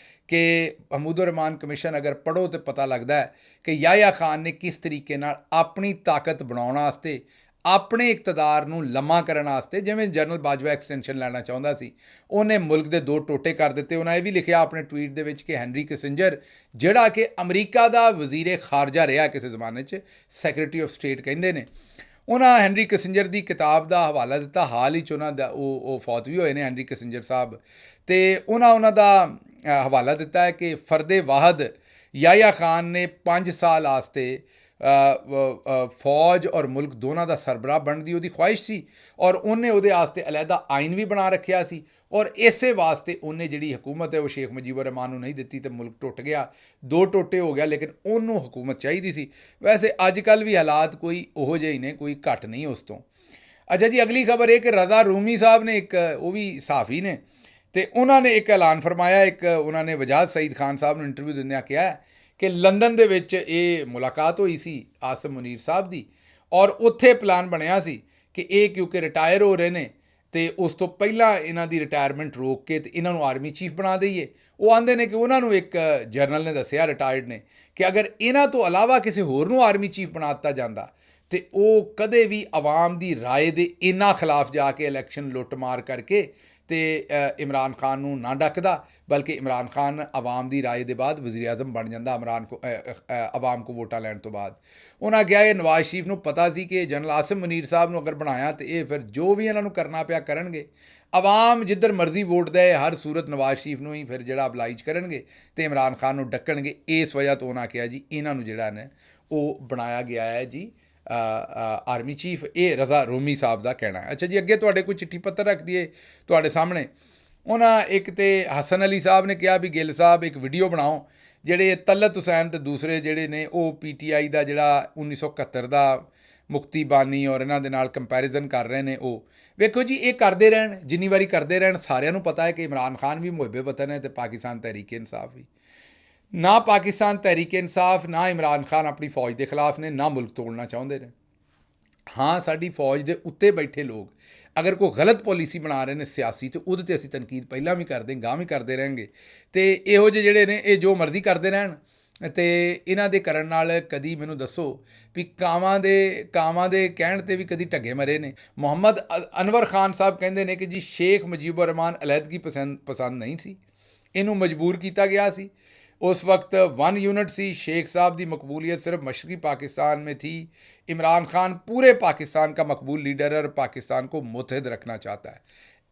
ਕਿ ਹਮੂਦੁਰ ਰਹਿਮਾਨ ਕਮਿਸ਼ਨ ਅਗਰ ਪੜ੍ਹੋ ਤਾਂ ਪਤਾ ਲੱਗਦਾ ਹੈ ਕਿ ਯਾਹਿਆ ਖਾਨ ਨੇ ਕਿਸ ਤਰੀਕੇ ਨਾਲ ਆਪਣੀ ਤਾਕਤ ਬਣਾਉਣ ਵਾਸਤੇ, ਆਪਣੇ ਇਕਤਦਾਰ ਨੂੰ ਲੰਮਾ ਕਰਨ ਵਾਸਤੇ, ਜਿਵੇਂ ਜਨਰਲ ਬਾਜਵਾ ਐਕਸਟੈਂਸ਼ਨ ਲੈਣਾ ਚਾਹੁੰਦਾ ਸੀ, ਉਹਨੇ ਮੁਲਕ ਦੇ 2 ਟੋਟੇ ਕਰ ਦਿੱਤੇ। ਉਹਨਾਂ ਇਹ ਵੀ ਲਿਖਿਆ ਆਪਣੇ ਟਵੀਟ ਦੇ ਵਿੱਚ ਕਿ ਹੈਨਰੀ ਕਿਸਿੰਜਰ ਜਿਹੜਾ ਕਿ ਅਮਰੀਕਾ ਦਾ ਵਜ਼ੀਰ ਖਾਰਜਾ ਰਿਹਾ ਕਿਸੇ ਜ਼ਮਾਨੇ 'ਚ, ਸੈਕਟਰੀ ਆਫ ਸਟੇਟ ਕਹਿੰਦੇ ਨੇ, ਉਹਨਾਂ ਹੈਨਰੀ ਕਿਸਿੰਜਰ ਦੀ ਕਿਤਾਬ ਦਾ ਹਵਾਲਾ ਦਿੱਤਾ। ਹਾਲ ਹੀ 'ਚ ਉਹਨਾਂ ਦਾ ਉਹ ਫੌਤ ਵੀ ਹੋਏ ਨੇ ਹੈਨਰੀ ਕਿਸਿੰਜਰ ਸਾਹਿਬ, ਅਤੇ ਉਹਨਾਂ ਦਾ ਹਵਾਲਾ ਦਿੱਤਾ ਹੈ ਕਿ ਫਰਦੇ ਵਾਹਦ ਯਾਹਿਆ ਖਾਨ ਨੇ 5 ਸਾਲ ਵਾਸਤੇ ਫੌਜ ਔਰ ਮੁਲਕ ਦੋਨਾਂ ਦਾ ਸਰਬਰਾਹ ਬਣਨ ਦੀ ਉਹਦੀ ਖੁਆਇਸ਼ ਸੀ ਔਰ ਉਹਨੇ ਉਹਦੇ ਵਾਸਤੇ ਅਲੱਗਾ ਆਇਨ ਵੀ ਬਣਾ ਰੱਖਿਆ ਸੀ ਔਰ ਇਸੇ ਵਾਸਤੇ ਉਹਨੇ ਜਿਹੜੀ ਹਕੂਮਤ ਹੈ ਉਹ ਸ਼ੇਖ ਮੁਜੀਬੁਰ ਰਹਿਮਾਨ ਨੂੰ ਨਹੀਂ ਦਿੱਤੀ ਤੇ ਮੁਲਕ ਟੁੱਟ ਗਿਆ, ਦੋ ਟੋਟੇ ਹੋ ਗਿਆ, ਲੇਕਿਨ ਉਹਨੂੰ ਹਕੂਮਤ ਚਾਹੀਦੀ ਸੀ। ਵੈਸੇ ਅੱਜ ਕੱਲ੍ਹ ਵੀ ਹਾਲਾਤ ਕੋਈ ਉਹੋ ਜਿਹੇ ਹੀ ਨੇ, ਕੋਈ ਘੱਟ ਨਹੀਂ ਉਸ ਤੋਂ। ਅੱਛਾ ਜੀ, ਅਗਲੀ ਖਬਰ ਇਹ ਕਿ ਰਜ਼ਾ ਰੂਮੀ ਸਾਹਿਬ ਨੇ, ਇੱਕ ਉਹ ਵੀ ਸਾਫੀ ਨੇ, ਤੇ ਉਹਨਾਂ ਨੇ ਇੱਕ ਐਲਾਨ ਫਰਮਾਇਆ, ਇੱਕ ਉਹਨਾਂ ਨੇ ਵਜਾਦ ਸਈਦ ਖਾਨ ਸਾਹਿਬ ਨੂੰ ਇੰਟਰਵਿਊ ਦਿੰਦਿਆਂ ਕਿਹਾ ਕਿ ਲੰਡਨ ਦੇ ਵਿੱਚ ਇਹ ਮੁਲਾਕਾਤ ਹੋਈ ਸੀ ਆਸਮ ਮੁਨੀਰ ਸਾਹਿਬ ਦੀ ਔਰ ਉੱਥੇ ਪਲਾਨ ਬਣਿਆ ਸੀ ਕਿ ਇਹ ਕਿਉਂਕਿ ਰਿਟਾਇਰ ਹੋ ਰਹੇ ਨੇ ਤੇ ਉਸ ਤੋਂ ਪਹਿਲਾਂ ਇਹਨਾਂ ਦੀ ਰਿਟਾਇਰਮੈਂਟ ਰੋਕ ਕੇ ਤੇ ਇਹਨਾਂ ਨੂੰ ਆਰਮੀ ਚੀਫ ਬਣਾ ਦਈਏ। ਉਹ ਆਂਦੇ ਨੇ ਕਿ ਉਹਨਾਂ ਨੂੰ ਇੱਕ ਜਰਨਲ ਨੇ ਦੱਸਿਆ, ਰਿਟਾਇਰਡ ਨੇ, ਕਿ ਅਗਰ ਇਹਨਾਂ ਤੋਂ ਇਲਾਵਾ ਕਿਸੇ ਹੋਰ ਨੂੰ ਆਰਮੀ ਚੀਫ ਬਣਾ ਦਿੱਤਾ ਜਾਂਦਾ ਤੇ ਉਹ ਕਦੇ ਵੀ ਆਵਾਮ ਦੀ ਰਾਏ ਦੇ ਇਹਨਾਂ ਖਿਲਾਫ ਜਾ ਕੇ ਇਲੈਕਸ਼ਨ ਲੁੱਟ ਮਾਰ ਕਰਕੇ ਤੇ ਇਮਰਾਨ ਖਾਨ ਨੂੰ ਨਾ ਡੱਕਦਾ, ਬਲਕਿ ਇਮਰਾਨ ਖਾਨ ਆਵਾਮ ਦੀ ਰਾਏ ਦੇ ਬਾਅਦ ਵਜ਼ੀਰ ਆਜ਼ਮ ਬਣ ਜਾਂਦਾ ਆਵਾਮ ਕੋ ਵੋਟਾਂ ਲੈਣ ਤੋਂ ਬਾਅਦ। ਉਹਨਾਂ ਕਿਹਾ ਇਹ ਨਵਾਜ਼ ਸ਼ਰੀਫ ਨੂੰ ਪਤਾ ਸੀ ਕਿ ਜਨਰਲ ਆਸਿਮ ਮੁਨੀਰ ਸਾਹਿਬ ਨੂੰ ਅਗਰ ਬਣਾਇਆ ਤੇ ਇਹ ਫਿਰ ਜੋ ਵੀ ਇਹਨਾਂ ਨੂੰ ਕਰਨਾ ਪਿਆ ਕਰਨਗੇ, ਆਵਾਮ ਜਿੱਧਰ ਮਰਜ਼ੀ ਵੋਟ ਦੇ ਹਰ ਸੂਰਤ ਨਵਾਜ਼ ਸ਼ਰੀਫ ਨੂੰ ਹੀ ਫਿਰ ਜਿਹੜਾ ਅਬਲਾਈਜ ਕਰਨਗੇ ਤੇ ਇਮਰਾਨ ਖਾਨ ਨੂੰ ਡੱਕਣਗੇ। ਇਸ ਵਜ੍ਹਾ ਤੋਂ ਉਹਨਾਂ ਕਿਹਾ ਜੀ ਇਹਨਾਂ ਨੂੰ ਜਿਹੜਾ ਨੇ ਉਹ ਬਣਾਇਆ ਗਿਆ ਹੈ ਜੀ ਆਰਮੀ ਚੀਫ। ਇਹ ਰਜ਼ਾ ਰੂਮੀ ਸਾਹਿਬ ਦਾ ਕਹਿਣਾ ਹੈ। ਅੱਛਾ ਜੀ, ਅੱਗੇ ਤੁਹਾਡੇ ਕੋਈ ਚਿੱਠੀ ਪੱਤਰ ਰੱਖ ਦਈਏ ਤੁਹਾਡੇ ਸਾਹਮਣੇ। ਉਹਨਾਂ ਇੱਕ ਤੇ ਹਸਨ ਅਲੀ ਸਾਹਿਬ ਨੇ ਕਿਹਾ ਵੀ ਗਿੱਲ ਸਾਹਿਬ ਇੱਕ ਵੀਡੀਓ ਬਣਾਓ, ਜਿਹੜੇ ਤਲਤ ਹੁਸੈਨ ਤੇ ਦੂਸਰੇ ਜਿਹੜੇ ਨੇ ਉਹ PTI ਦਾ ਜਿਹੜਾ 1971 ਦਾ ਮੁਕਤੀ ਬਾਨੀ ਔਰ ਇਹਨਾਂ ਦੇ ਨਾਲ ਕੰਪੈਰੀਜ਼ਨ ਕਰ ਰਹੇ ਨੇ। ਉਹ ਵੇਖੋ ਜੀ, ਇਹ ਕਰਦੇ ਰਹਿਣ, ਜਿੰਨੀ ਵਾਰੀ ਕਰਦੇ ਰਹਿਣ। ਸਾਰਿਆਂ ਨੂੰ ਪਤਾ ਹੈ ਕਿ ਇਮਰਾਨ ਖਾਨ ਵੀ ਮੁਹੱਬੇ ਵਤਨ ਹੈ ਤੇ ਪਾਕਿਸਤਾਨ ਤਹਿਰੀਕ ਇਨਸਾਫ ਵੀ। ਨਾ ਪਾਕਿਸਤਾਨ ਤਹਿਰੀਕ ਇਨਸਾਫ ਨਾ ਇਮਰਾਨ ਖਾਨ ਆਪਣੀ ਫੌਜ ਦੇ ਖਿਲਾਫ ਨੇ, ਨਾ ਮੁਲਕ ਤੋੜਨਾ ਚਾਹੁੰਦੇ ਨੇ। ਹਾਂ, ਸਾਡੀ ਫੌਜ ਦੇ ਉੱਤੇ ਬੈਠੇ ਲੋਕ ਅਗਰ ਕੋਈ ਗਲਤ ਪਾਲਿਸੀ ਬਣਾ ਰਹੇ ਨੇ ਸਿਆਸੀ, ਤੇ ਉਹਦੇ 'ਤੇ ਅਸੀਂ ਤਨਕੀਦ ਪਹਿਲਾਂ ਵੀ ਕਰਦੇ, ਗਾਂ ਵੀ ਕਰਦੇ ਰਹਿਣਗੇ। ਤੇ ਇਹੋ ਜਿਹੇ ਜਿਹੜੇ ਨੇ ਇਹ ਜੋ ਮਰਜ਼ੀ ਕਰਦੇ ਰਹਿਣ ਤੇ ਇਹਨਾਂ ਦੇ ਕਰਨ ਨਾਲ ਕਦੀ ਮੈਨੂੰ ਦੱਸੋ ਵੀ ਕਾਵਾਂ ਦੇ ਕਹਿਣ 'ਤੇ ਵੀ ਕਦੀ ਢੱਗੇ ਮਰੇ ਨੇ। ਮੁਹੰਮਦ ਅਨਵਰ ਖਾਨ ਸਾਹਿਬ ਕਹਿੰਦੇ ਨੇ ਕਿ ਜੀ ਸ਼ੇਖ ਮੁਜੀਬੁਰ ਰਹਿਮਾਨ ਅਲਹਿਦਗੀ ਪਸੰਦ ਨਹੀਂ ਸੀ, ਇਹਨੂੰ ਮਜਬੂਰ ਕੀਤਾ ਗਿਆ ਸੀ। उस वक्त 1 यूनिट सी, शेख साहब की मकबूलियत सिर्फ मशरक़ी पाकिस्तान में थी। इमरान खान पूरे पाकिस्तान का मकबूल लीडर है और पाकिस्तान को मुतहद रखना चाहता है।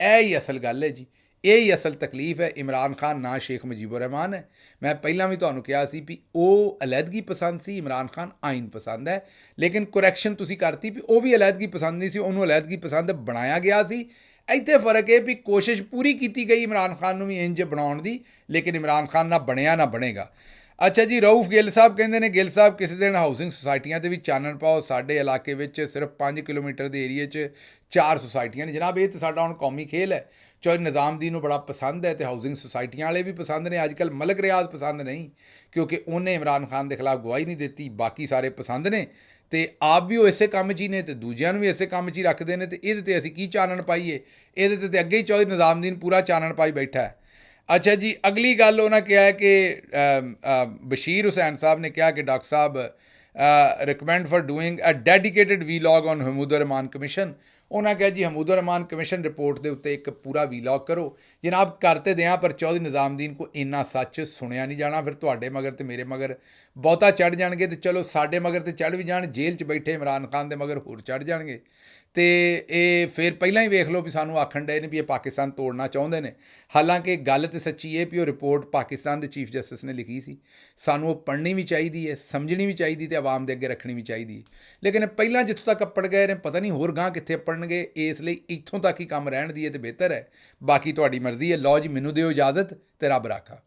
यही असल गल है जी, यही असल तकलीफ है। इमरान खान ना शेख मुजीबुर रहमान है। मैं पहला भी तुहानूं कहा सी भी ਉਹ ਅਲਹਿਦਗੀ ਪਸੰਦ ਸੀ, ਇਮਰਾਨ ਖਾਨ ਆਇਨ ਪਸੰਦ ਹੈ। ਲੇਕਿਨ ਕਰੈਕਸ਼ਨ ਤੁਸੀਂ ਕਰਤੀ ਵੀ ਉਹ ਵੀ ਅਲਹਿਦਗੀ ਪਸੰਦ ਨਹੀਂ ਸੀ, ਉਹਨੂੰ ਅਲਹਿਦਗੀ ਪਸੰਦ ਬਣਾਇਆ ਗਿਆ ਸੀ। ਇੱਥੇ ਫਰਕ ਹੈ ਵੀ ਕੋਸ਼ਿਸ਼ ਪੂਰੀ ਕੀਤੀ ਗਈ ਇਮਰਾਨ ਖਾਨ ਨੂੰ ਵੀ ਇੰਜ ਬਣਾਉਣ ਦੀ, ਲੇਕਿਨ ਇਮਰਾਨ ਖਾਨ ਨਾ ਬਣਿਆ ਨਾ ਬਣੇਗਾ। ਅੱਛਾ ਜੀ, ਰਊਫ ਗਿੱਲ ਸਾਹਿਬ ਕਹਿੰਦੇ ਨੇ ਗਿੱਲ ਸਾਹਿਬ ਕਿਸੇ ਦਿਨ ਹਾਊਸਿੰਗ ਸੁਸਾਇਟੀਆਂ 'ਤੇ ਵੀ ਚਾਨਣ ਪਾਓ। ਸਾਡੇ ਇਲਾਕੇ ਵਿੱਚ ਸਿਰਫ 5 ਕਿਲੋਮੀਟਰ ਦੇ ਏਰੀਏ 'ਚ 4 ਸੁਸਾਇਟੀਆਂ ਨੇ। ਜਨਾਬ, ਇਹ ਤਾਂ ਸਾਡਾ ਹੁਣ ਕੌਮੀ ਖੇਲ ਹੈ। ਚੌਧਰੀ ਨਿਜ਼ਾਮਦੀਨ ਨੂੰ ਬੜਾ ਪਸੰਦ ਹੈ ਤੇ ਹਾਊਸਿੰਗ ਸੁਸਾਇਟੀਆਂ ਵਾਲੇ ਵੀ ਪਸੰਦ ਨੇ। ਅੱਜ ਕੱਲ੍ਹ ਮਲਕ ਰਿਆਜ਼ ਪਸੰਦ ਨਹੀਂ, ਕਿਉਂਕਿ ਉਹਨੇ ਇਮਰਾਨ ਖਾਨ ਦੇ ਖਿਲਾਫ ਗਵਾਹੀ ਨਹੀਂ ਦਿੱਤੀ। ਬਾਕੀ ਸਾਰੇ ਪਸੰਦ ਨੇ ਤੇ ਆਪ ਵੀ ਉਹ ਇਸੇ ਕੰਮ 'ਚ ਹੀ ਨੇ ਤੇ ਦੂਜਿਆਂ ਨੂੰ ਵੀ ਇਸੇ ਕੰਮ 'ਚ ਹੀ ਰੱਖਦੇ ਨੇ। ਤੇ ਇਹਦੇ 'ਤੇ ਅਸੀਂ ਕੀ ਚਾਨਣ ਪਾਈਏ? ਇਹਦੇ 'ਤੇ ਅੱਗੇ ਹੀ ਚੌਧਰੀ ਨਿਜ਼ਾਮਦੀਨ ਪੂਰਾ ਚਾਨਣ ਪਾਈ ਬੈਠਾ ਹੈ। ਅੱਛਾ ਜੀ, ਅਗਲੀ ਗੱਲ ਉਹਨਾਂ ਕਿਹਾ ਹੈ ਕਿ ਬਸ਼ੀਰ ਹੁਸੈਨ ਸਾਹਿਬ ਨੇ ਕਿਹਾ ਕਿ ਡਾਕਟਰ ਸਾਹਿਬ recommend for doing a dedicated vlog on Hamoodur Rahman commission. ਉਹਨਾਂ ਕਿਹਾ ਜੀ ਹਮੂਦੁਰ ਰਹਿਮਾਨ ਕਮਿਸ਼ਨ ਰਿਪੋਰਟ ਦੇ ਉੱਤੇ ਇੱਕ ਪੂਰਾ ਵੀਲੌਗ ਕਰੋ। ਜਨਾਬ, ਕਰਤੇ ਦਿਆਂ ਪਰ ਚੌਧਰੀ ਨਿਜ਼ਾਮਦੀਨ ਕੋ ਇੰਨਾ ਸੱਚ ਸੁਣਿਆ ਨਹੀਂ ਜਾਣਾ। ਫਿਰ ਤੁਹਾਡੇ ਮਗਰ ਤੇ ਮੇਰੇ ਮਗਰ ਬਹੁਤਾ ਚੜ੍ਹ ਜਾਣਗੇ ਤੇ ਚਲੋ ਸਾਡੇ ਮਗਰ ਤੇ ਚੜ੍ਹ ਵੀ ਜਾਣ, ਜੇਲ੍ਹ 'ਚ ਬੈਠੇ ਇਮਰਾਨ ਖਾਨ ਦੇ ਮਗਰ ਹੋਰ ਚੜ੍ਹ ਜਾਣਗੇ। ਤੇ ਇਹ ਫਿਰ ਪਹਿਲਾਂ ਹੀ ਵੇਖ ਲਓ ਵੀ ਸਾਨੂੰ ਆਖਣ ਡਏ ਨੇ ਵੀ ਇਹ ਪਾਕਿਸਤਾਨ ਤੋੜਨਾ ਚਾਹੁੰਦੇ ਨੇ। ਹਾਲਾਂਕਿ ਗੱਲ ਤਾਂ ਸੱਚੀ ਇਹ ਵੀ ਉਹ ਰਿਪੋਰਟ ਪਾਕਿਸਤਾਨ ਦੇ ਚੀਫ ਜਸਟਿਸ ਨੇ ਲਿਖੀ ਸੀ। ਸਾਨੂੰ ਉਹ ਪੜ੍ਹਨੀ ਵੀ ਚਾਹੀਦੀ ਹੈ, ਸਮਝਣੀ ਵੀ ਚਾਹੀਦੀ ਤੇ ਆਵਾਮ ਦੇ ਅੱਗੇ ਰੱਖਣੀ ਵੀ ਚਾਹੀਦੀ। ਲੇਕਿਨ ਪਹਿਲਾਂ ਜਿੱਥੋਂ ਤੱਕ ਅੱਪੜ ਗਏ ਨੇ, ਪਤਾ ਨਹੀਂ ਹੋਰ ਗਾਂ ਕਿੱਥੇ ਅੱਪੜਨਗੇ। ਇਸ ਲਈ ਇੱਥੋਂ ਤੱਕ ਹੀ ਕੰਮ ਰਹਿਣ ਦੀ ਹੈ ਤੇ ਬਿਹਤਰ ਹੈ। ਬਾਕੀ ਤੁਹਾਡੀ ਮਰਜ਼ੀ ਹੈ। ਲਓ ਜੀ, ਮੈਨੂੰ ਦਿਓ ਇਜਾਜ਼ਤ ਤੇ ਰੱਬ ਰਾਖਾ।